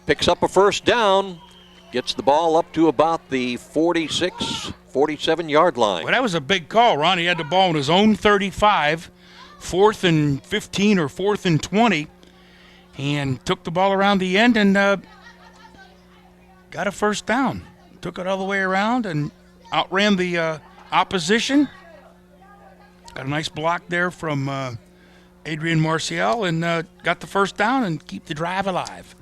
Picks up a first down. Gets the ball up to about the 46, 47-yard line.
Well, that was a big call, Ron. He had the ball in his own 35, 4th and 15 or 4th and 20, and took the ball around the end and got a first down. Took it all the way around and outran the opposition. Got a nice block there from Adrian Marcial and got the first down and keep the drive alive.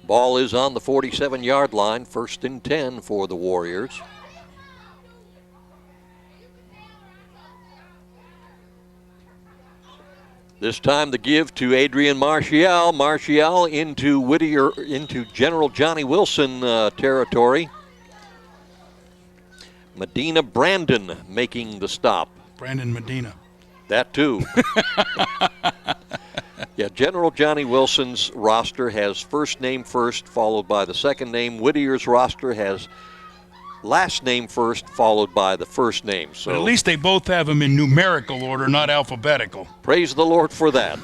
Ball is on the 47-yard line, 1st and 10 for the Warriors. This time the give to Adrian Martial. Martial into Whittier, into General Johnny Wilson territory. Medina Brandon making the stop.
Brandon Medina.
That too. Yeah, General Johnny Wilson's roster has first name first, followed by the second name. Whittier's roster has last name first, followed by the first name. So
but at least they both have them in numerical order, not alphabetical.
Praise the Lord for that.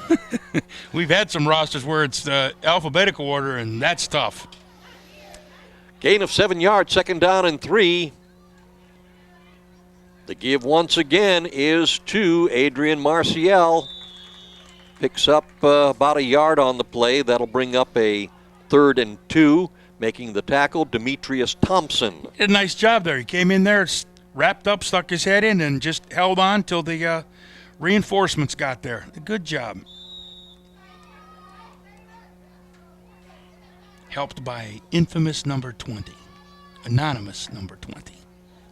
We've had some rosters where it's alphabetical order, and that's tough.
Gain of 7 yards, 2nd down and 3. The give once again is to Adrian Martial. Picks up about a yard on the play. That'll bring up a 3rd and 2. Making the tackle, Demetrius Thompson.
Did a nice job there. He came in there, wrapped up, stuck his head in, and just held on till the reinforcements got there. Good job. Helped by infamous number 20, anonymous number 20.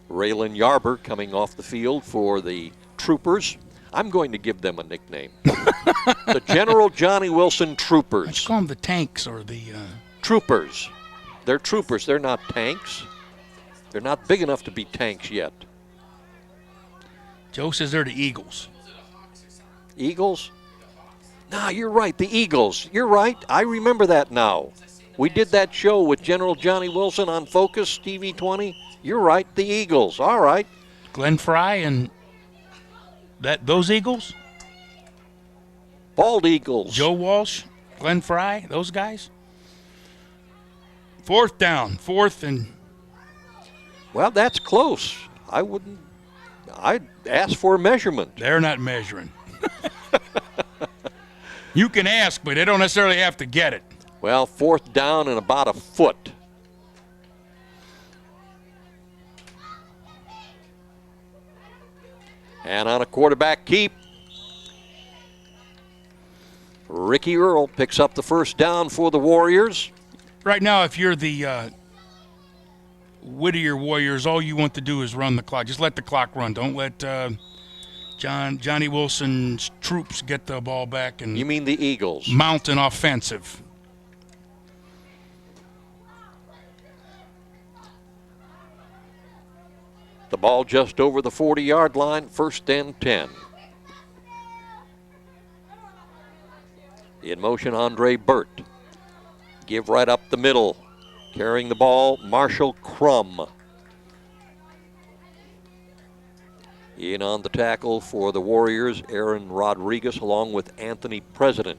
Raylan Yarber coming off the field for the Troopers. I'm going to give them a nickname. The General Johnny Wilson Troopers.
Let's call them the Tanks or the...
Troopers. They're troopers. They're not tanks. They're not big enough to be tanks yet.
Joe says they're the Eagles.
Eagles? Nah, you're right. The Eagles. You're right. I remember that now. We did that show with General Johnny Wilson on Focus TV 20. You're right. The Eagles. All right.
Glenn Fry and those Eagles?
Bald Eagles.
Joe Walsh, Glenn Fry, those guys? 4th down, 4th and...
Well, that's close. I'd ask for a measurement.
They're not measuring. You can ask, but they don't necessarily have to get it.
Well, 4th down and about a foot. And on a quarterback keep, Ricky Earl picks up the 1st down for the Warriors.
Right now, if you're the Whittier Warriors, all you want to do is run the clock. Just let the clock run. Don't let Johnny Wilson's troops get the ball back. And
you mean the Eagles?
Mount an offensive.
The ball just over the 40-yard line, 1st and 10. In motion, Andre Burt. Give right up the middle. Carrying the ball, Marshall Crum. In on the tackle for the Warriors, Aaron Rodriguez, along with Anthony President.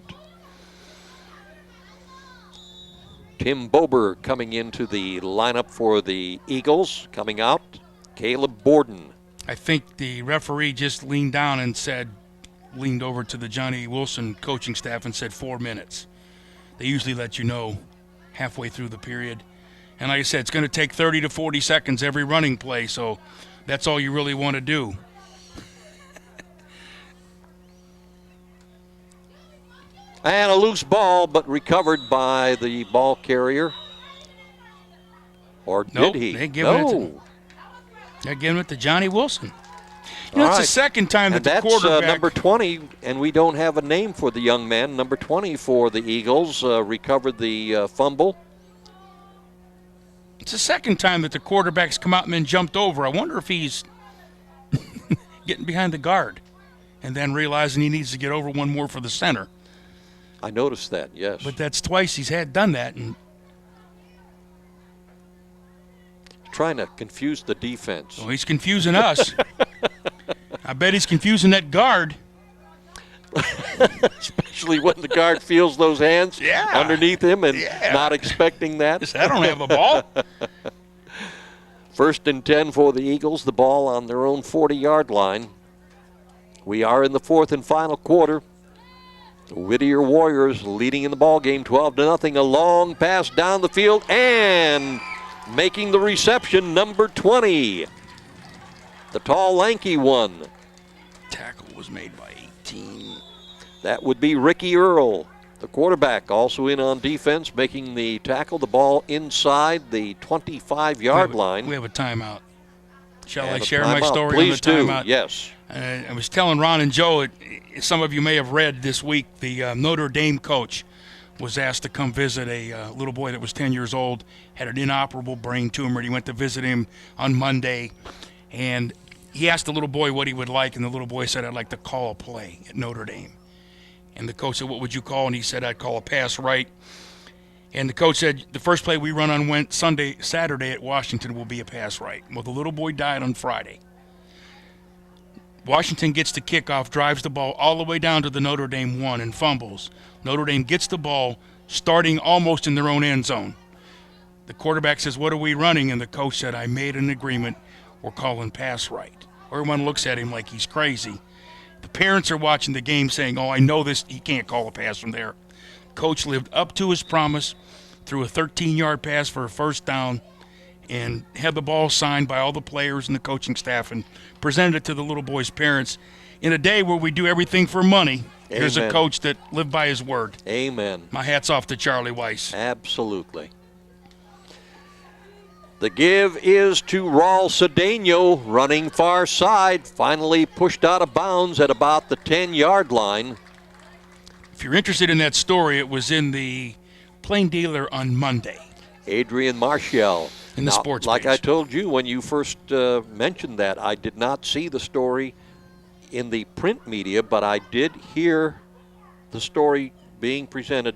Tim Bober coming into the lineup for the Eagles. Coming out, Caleb Borden.
I think the referee just leaned down and leaned over to the Johnny Wilson coaching staff and said 4 minutes. They usually let you know halfway through the period. And like I said, it's going to take 30 to 40 seconds every running play, so that's all you really want to do.
And a loose ball, but recovered by the ball carrier. Or
nope,
did he?
They're giving it to Johnny Wilson. You know, it's the second time that the quarterback...
That's number 20, and we don't have a name for the young man. Number 20 for the Eagles recovered the fumble.
It's the second time that the quarterback's come out and been jumped over. I wonder if he's getting behind the guard and then realizing he needs to get over one more for the center.
I noticed that, yes.
But that's twice he's done that. And
trying to confuse the defense.
Oh, he's confusing us. I bet he's confusing that guard.
Especially when the guard feels those hands underneath him and not expecting that.
I don't have a ball.
1st and 10 for the Eagles. The ball on their own 40-yard line. We are in the 4th and final quarter. The Whittier Warriors leading in the ball game 12-0. A long pass down the field and making the reception, number 20. The tall, lanky one.
Tackle was made by 18.
That would be Ricky Earl. The quarterback also in on defense, making the tackle, the ball inside the 25-yard line.
We have a timeout. Shall I
And a
share my
timeout.
story
Please
on the
do.
timeout?
Yes.
I was telling Ron and Joe, some of you may have read this week, the Notre Dame coach was asked to come visit a little boy that was 10 years old, had an inoperable brain tumor. He went to visit him on Monday, and he asked the little boy what he would like, and the little boy said, "I'd like to call a play at Notre Dame." And the coach said, "What would you call?" And he said, "I'd call a pass right." And the coach said, "The first play we run on Saturday at Washington will be a pass right." Well, the little boy died on Friday. Washington gets the kickoff, drives the ball all the way down to the Notre Dame 1 and fumbles. Notre Dame gets the ball starting almost in their own end zone. The quarterback says, "What are we running?" And the coach said, "I made an agreement. We're calling pass right." Everyone looks at him like he's crazy. The parents are watching the game saying, "Oh, I know this. He can't call a pass from there." Coach lived up to his promise, threw a 13-yard pass for a first down, and had the ball signed by all the players and the coaching staff and presented it to the little boy's parents. In a day where we do everything for money, here's a coach that lived by his word.
Amen.
My hat's off to Charlie Weiss.
Absolutely. The give is to Raul Cedeno, running far side, finally pushed out of bounds at about the 10-yard line.
If you're interested in that story, it was in the Plain Dealer on Monday.
Adrian Marshall.
In the sports
like
page.
I told you when you first mentioned that, I did not see the story in the print media, but I did hear the story being presented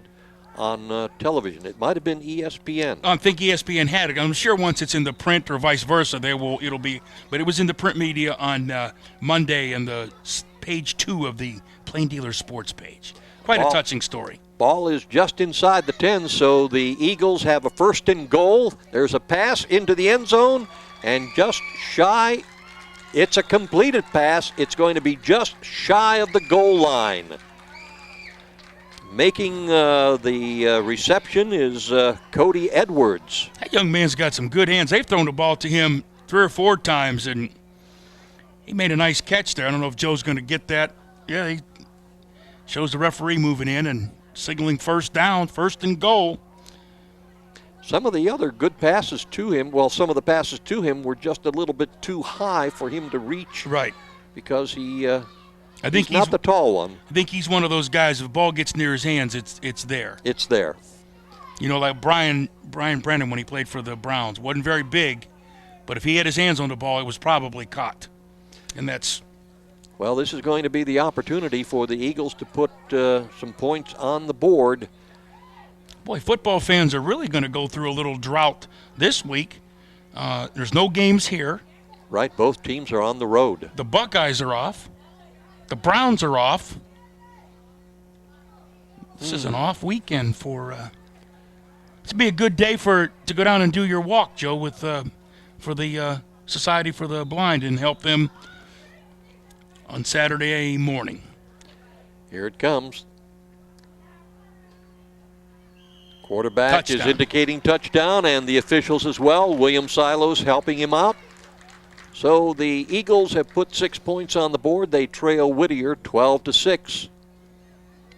on television. It might have been ESPN.
I think ESPN had it. I'm sure once it's in the print or vice versa, it'll be. But it was in the print media on Monday and the page 2 of the Plain Dealer sports page. Quite a touching story.
Ball is just inside the 10, so the Eagles have a 1st and goal. There's a pass into the end zone, and just shy. It's a completed pass. It's going to be just shy of the goal line. Making the reception is Cody Edwards.
That young man's got some good hands. They've thrown the ball to him 3 or 4 times, and he made a nice catch there. I don't know if Joe's going to get that. Yeah, he shows the referee moving in and signaling first down, 1st and goal.
Some of the other good passes to him, well, some of the passes to him were just a little bit too high for him to reach.
Right.
Because he's
he's
not the tall one.
I think he's one of those guys, if the ball gets near his hands, it's there.
It's there.
You know, like Brian Brennan when he played for the Browns. Wasn't very big, but if he had his hands on the ball, it was probably caught. And that's...
Well, this is going to be the opportunity for the Eagles to put some points on the board.
Boy, football fans are really going to go through a little drought this week. There's no games here.
Right, both teams are on the road.
The Buckeyes are off. The Browns are off. This is an off weekend for... It's be a good day to go down and do your walk, Joe, with for the Society for the Blind and help them on Saturday morning.
Here it comes. Quarterback is indicating touchdown, and the officials as well. William Silos helping him out. So the Eagles have put 6 points on the board. They trail Whittier 12-6.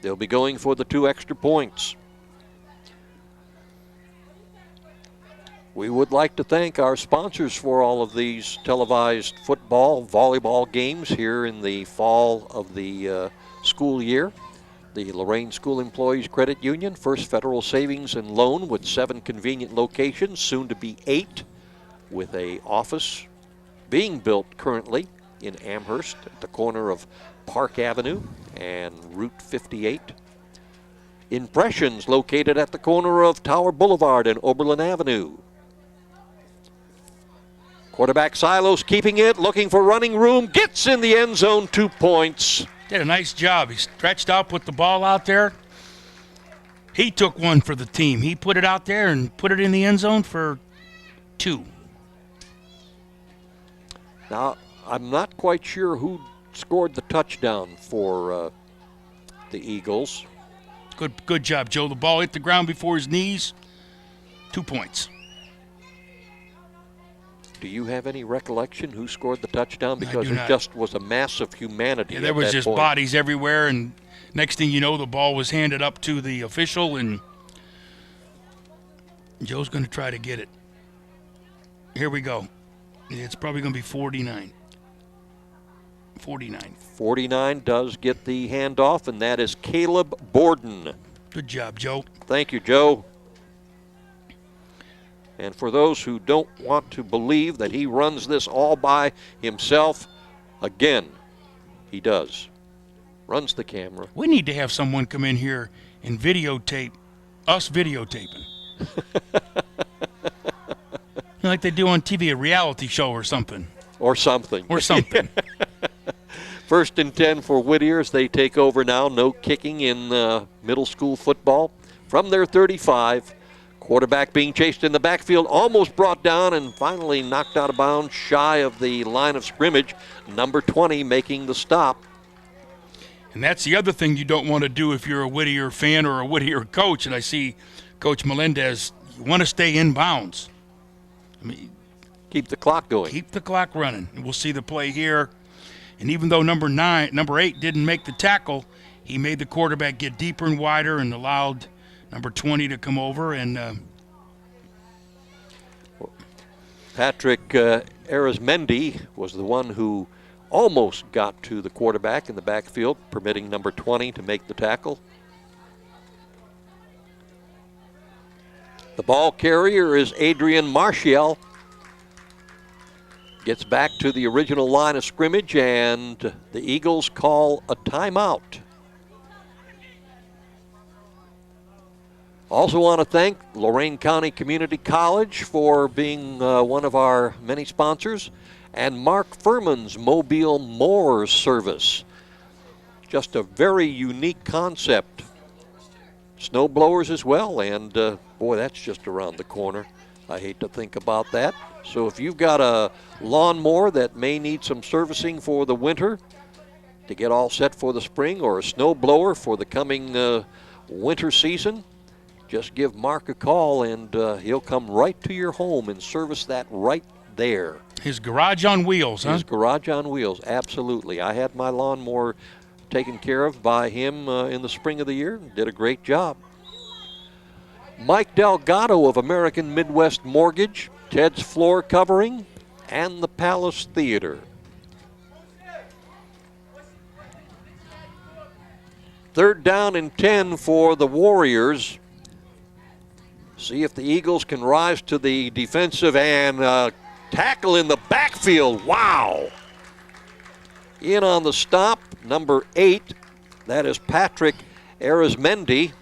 They'll be going for the 2 extra points. We would like to thank our sponsors for all of these televised football, volleyball games here in the fall of the school year. The Lorain School Employees Credit Union, First Federal Savings and Loan with 7 convenient locations, soon to be 8, with an office being built currently in Amherst at the corner of Park Avenue and Route 58. Impressions located at the corner of Tower Boulevard and Oberlin Avenue. Quarterback Silos keeping it, looking for running room, gets in the end zone, 2 points.
Did a nice job. He stretched out, put the ball out there. He took one for the team. He put it out there and put it in the end zone for 2.
Now, I'm not quite sure who scored the touchdown for the Eagles.
Good job, Joe. The ball hit the ground before his knees. 2 points.
Do you have any recollection who scored the touchdown? Because
do
it
not.
just was a mass of humanity.
Yeah, there was just bodies everywhere, and next thing you know, the ball was handed up to the official, and Joe's going to try to get it. Here we go. It's probably going to be 49. 49.
49 does get the handoff, and that is Caleb Borden.
Good job, Joe.
Thank you, Joe. And for those who don't want to believe that he runs this all by himself, again, he does. Runs the camera.
We need to have someone come in here and videotape us videotaping. Like they do on TV, a reality show or something.
Or something.
Or something.
First and 10 for Whittier as they take over now. No kicking in middle school football. From their 35, quarterback being chased in the backfield, almost brought down and finally knocked out of bounds shy of the line of scrimmage. Number 20 making the stop.
And that's the other thing you don't want to do if you're a Whittier fan or a Whittier coach. And I see Coach Melendez, you want to stay in bounds. I mean,
keep the clock going.
Keep the clock running. And we'll see the play here. And even though number 8 didn't make the tackle, he made the quarterback get deeper and wider and allowed number 20 to come over. And
Patrick Arizmendi was the one who almost got to the quarterback in the backfield, permitting number 20 to make the tackle. The ball carrier is Adrian Martial. Gets back to the original line of scrimmage, and the Eagles call a timeout. Also want to thank Lorain County Community College for being one of our many sponsors, and Mark Furman's Mobile Mower Service. Just a very unique concept. Snow blowers as well, and boy, that's just around the corner. I hate to think about that. So if you've got a lawnmower that may need some servicing for the winter to get all set for the spring, or a snow blower for the coming winter season, just give Mark a call and he'll come right to your home and service that right there.
His garage on wheels, huh?
His garage on wheels, absolutely. I had my lawnmower taken care of by him in the spring of the year. Did a great job. Mike Delgado of American Midwest Mortgage, Ted's Floor Covering, and the Palace Theater. Third down and 10 for the Warriors. See if the Eagles can rise to the defensive and tackle in the backfield. Wow! In on the stop, number 8, that is Patrick Arizmendi.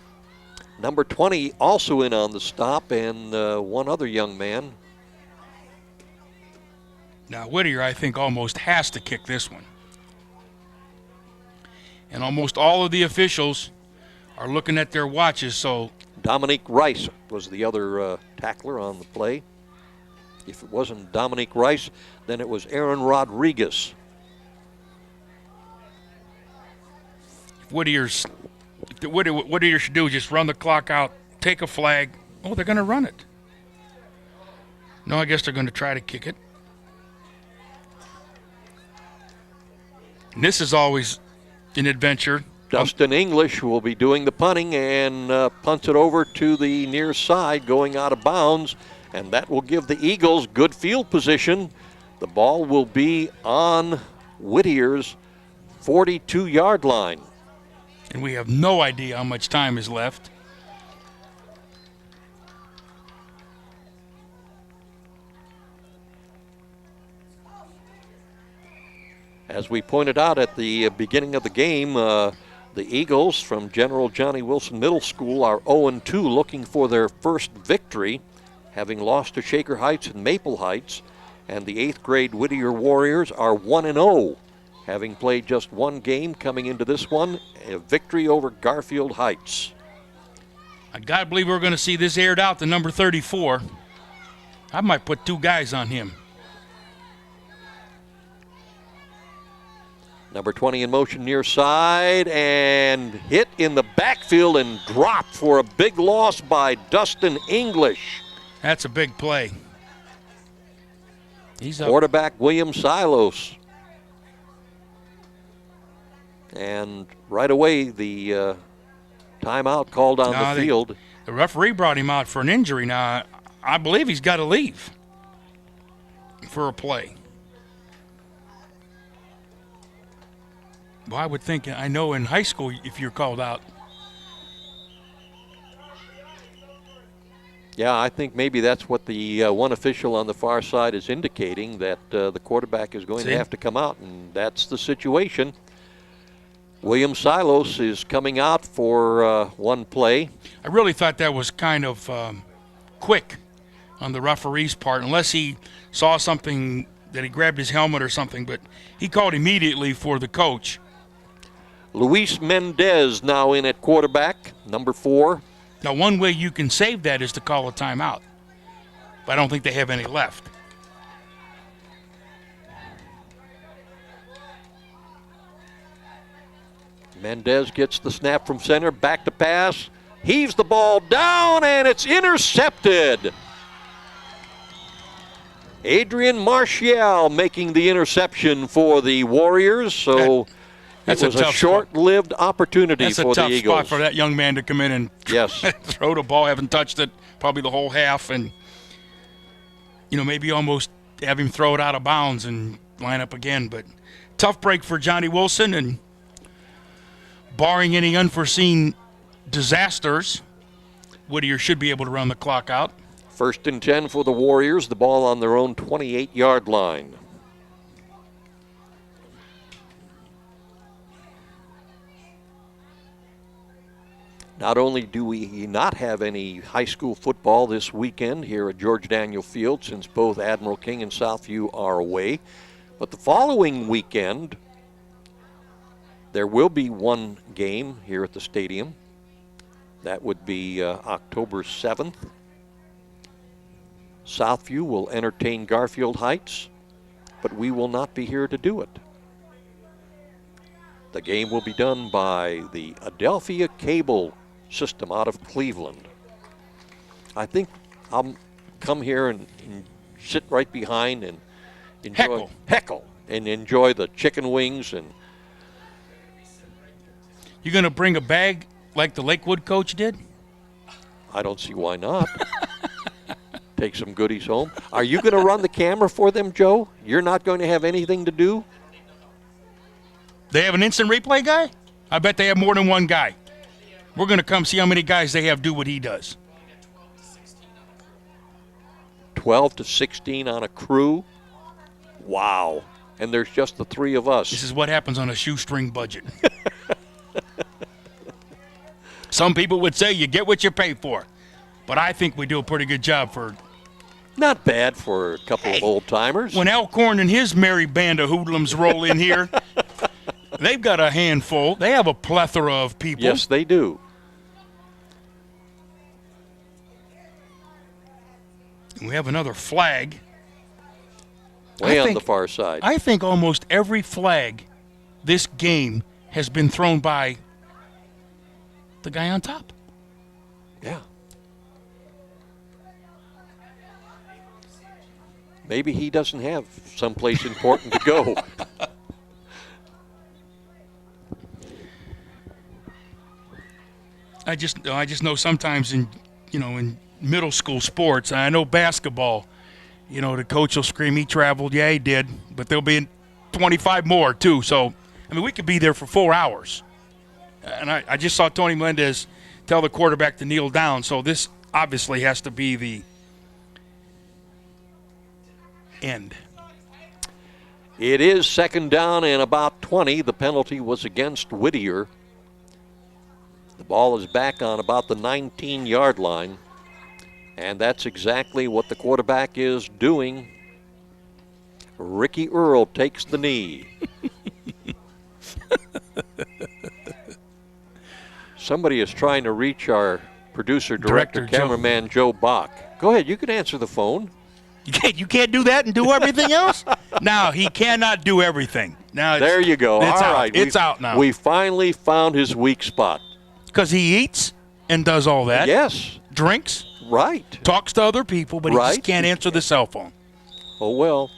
Number 20 also in on the stop, and one other young man.
Now, Whittier, I think, almost has to kick this one. And almost all of the officials are looking at their watches, so...
Dominique Rice was the other tackler on the play. If it wasn't Dominique Rice, then it was Aaron Rodriguez.
What Whittier should do is just run the clock out, take a flag. Oh, they're going to run it. No, I guess they're going to try to kick it. And this is always an adventure.
Dustin English will be doing the punting and punts it over to the near side, going out of bounds, and that will give the Eagles good field position. The ball will be on Whittier's 42-yard line.
And we have no idea how much time is left.
As we pointed out at the beginning of the game, the Eagles from General Johnnie Wilson Middle School are 0-2, looking for their first victory, having lost to Shaker Heights and Maple Heights. And the 8th grade Whittier Warriors are 1-0, having played just one game coming into this one, a victory over Garfield Heights.
I gotta believe we're going to see this aired out to number 34. I might put 2 guys on him.
Number 20 in motion near side and hit in the backfield and dropped for a big loss by Dustin English.
That's a big play. He's up.
Quarterback William Silos. And right away, the timeout called on the field.
The referee brought him out for an injury. Now, I believe he's got to leave for a play. Well, I would think, I know in high school, if you're called out.
Yeah, I think maybe that's what the one official on the far side is indicating, that the quarterback is going to have to come out, and that's the situation. William Silos is coming out for one play.
I really thought that was kind of quick on the referee's part, unless he saw something that he grabbed his helmet or something, but he called immediately for the coach.
Luis Mendez now in at quarterback, number 4.
Now, one way you can save that is to call a timeout, but I don't think they have any left.
Mendez gets the snap from center, back to pass, heaves the ball down, and it's intercepted. Adrian Martial making the interception for the Warriors, so it was a short-lived opportunity for the Eagles.
That's a tough spot for that young man to come in and throw the ball. Haven't touched it probably the whole half, and maybe almost have him throw it out of bounds and line up again. But tough break for Johnnie Wilson, and barring any unforeseen disasters, Whittier should be able to run the clock out.
1st and 10 for the Warriors, the ball on their own 28-yard line. Not only do we not have any high school football this weekend here at George Daniel Field, since both Admiral King and Southview are away, but the following weekend there will be one game here at the stadium. That would be October 7th. Southview will entertain Garfield Heights, but we will not be here to do it. The game will be done by the Adelphia Cable System out of Cleveland. I think I'll come here and sit right behind and heckle and enjoy the chicken wings. And
you going to bring a bag like the Lakewood coach did?
I don't see why not. Take some goodies home. Are you going to run the camera for them, Joe? You're not going to have anything to do?
They have an instant replay guy? I bet they have more than one guy. We're going to come see how many guys they have do what he does.
12 to 16 on a crew? Wow. And there's just the 3 of us.
This is what happens on a shoestring budget. Some people would say you get what you pay for. But I think we do a pretty good job for...
Not bad for a couple of old-timers.
When Elkhorn and his merry band of hoodlums roll in here, they've got a handful. They have a plethora of people.
Yes, they do.
We have another flag.
Way on the far side.
I think almost every flag this game has been thrown by the guy on top.
Yeah. Maybe he doesn't have someplace important to go.
I just know sometimes in middle school sports, I know basketball, the coach will scream he traveled. Yeah, he did, but there'll be 25 more too. So, we could be there for 4 hours. And I just saw Tony Melendez tell the quarterback to kneel down. So this obviously has to be the end.
It is 2nd down and about 20. The penalty was against Whittier. The ball is back on about the 19-yard line. And that's exactly what the quarterback is doing. Ricky Earl takes the knee. Somebody is trying to reach our producer, director, cameraman, Joe Bach. Go ahead, you can answer the phone.
You can't do that and do everything else? No, he cannot do everything. Now
there you go.
It's
All
out.
right.
It's out now.
We finally found his weak spot.
Because he eats and does all that.
Yes.
Drinks.
Right.
Talks to other people, but he just can't answer the cell phone.
Oh, well.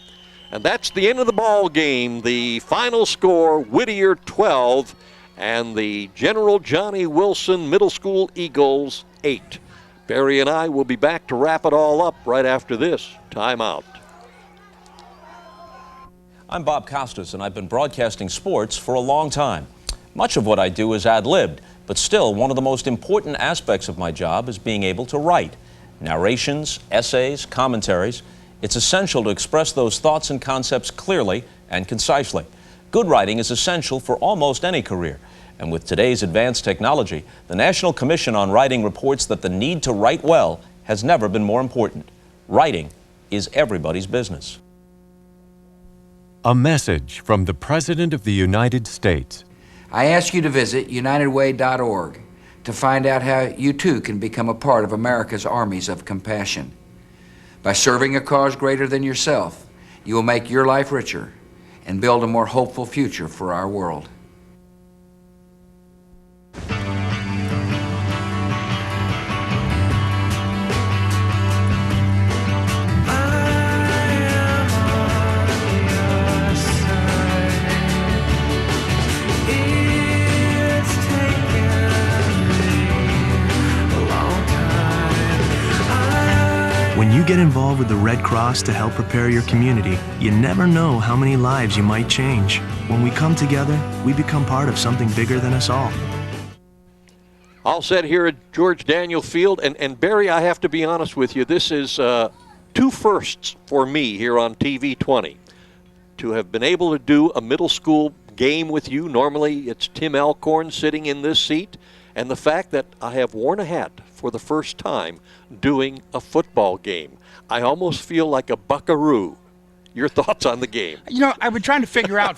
And that's the end of the ball game. The final score, Whittier 12 and the General Johnnie Wilson Middle School Eagles 8. Barry and I will be back to wrap it all up right after this timeout.
I'm Bob Costas, and I've been broadcasting sports for a long time. Much of what I do is ad-libbed, but still one of the most important aspects of my job is being able to write. Narrations, essays, commentaries. It's essential to express those thoughts and concepts clearly and concisely. Good writing is essential for almost any career. And with today's advanced technology, the National Commission on Writing reports that the need to write well has never been more important. Writing is everybody's business.
A message from the President of the United States.
I ask you to visit unitedway.org to find out how you too can become a part of America's armies of compassion. By serving a cause greater than yourself, you will make your life richer and build a more hopeful future for our world.
When you get involved with the Red Cross to help prepare your community, you never know how many lives you might change. When we come together, we become part of something bigger than us all.
All set here at George Daniel Field. And Barry, I have to be honest with you, this is two firsts for me here on TV 20. To have been able to do a middle school game with you. Normally it's Tim Alcorn sitting in this seat. And the fact that I have worn a hat for the first time doing a football game. I almost feel like a buckaroo. Your thoughts on the game?
You know, I've been trying to figure out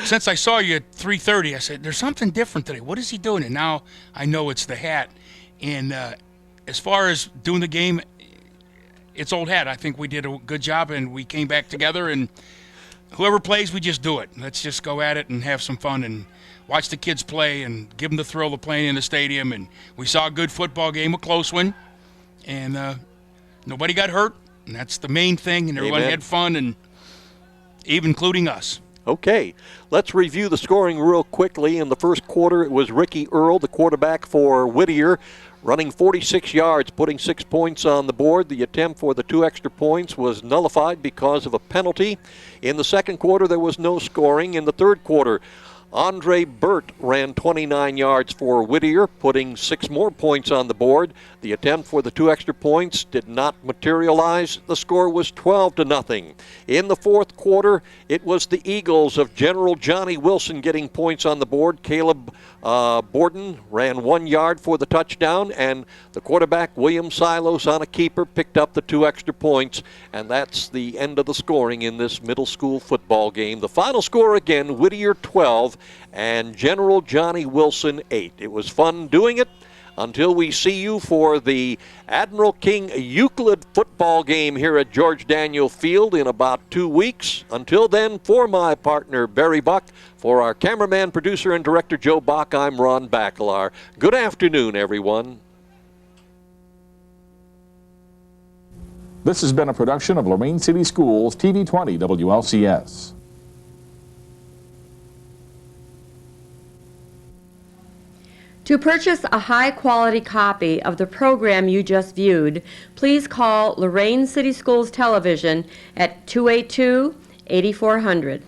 since I saw you at 3:30, I said, there's something different today. What is he doing? And now I know it's the hat. And as far as doing the game, it's old hat. I think we did a good job, and we came back together, and whoever plays, we just do it. Let's just go at it and have some fun and watch the kids play and give them the thrill of playing in the stadium. And we saw a good football game, a close one, and nobody got hurt, and that's the main thing, and everyone had fun, and even including us.
Okay, let's review the scoring real quickly. In the first quarter, it was Ricky Earl, the quarterback for Whittier, running 46 yards, putting 6 points on the board. The attempt for the 2 extra points was nullified because of a penalty. In the second quarter, there was no scoring. In the third quarter, Andre Burt ran 29 yards for Whittier, putting 6 more points on the board. The attempt for the 2 extra points did not materialize. The score was 12-0. In the fourth quarter, it was the Eagles of General Johnnie Wilson getting points on the board. Caleb Borden ran 1 yard for the touchdown, and the quarterback, William Silos, on a keeper, picked up the 2 extra points, and that's the end of the scoring in this middle school football game. The final score again, Whittier 12 and General Johnnie Wilson 8. It was fun doing it. Until we see you for the Admiral King Euclid football game here at George Daniel Field in about 2 weeks. Until then, for my partner Barry Buck, for our cameraman, producer, and director Joe Bach, I'm Ron Bacalar. Good afternoon, everyone.
This has been a production of Lorain City Schools, TV 20 WLCS.
To purchase a high-quality copy of the program you just viewed, please call Lorain City Schools Television at 282-8400.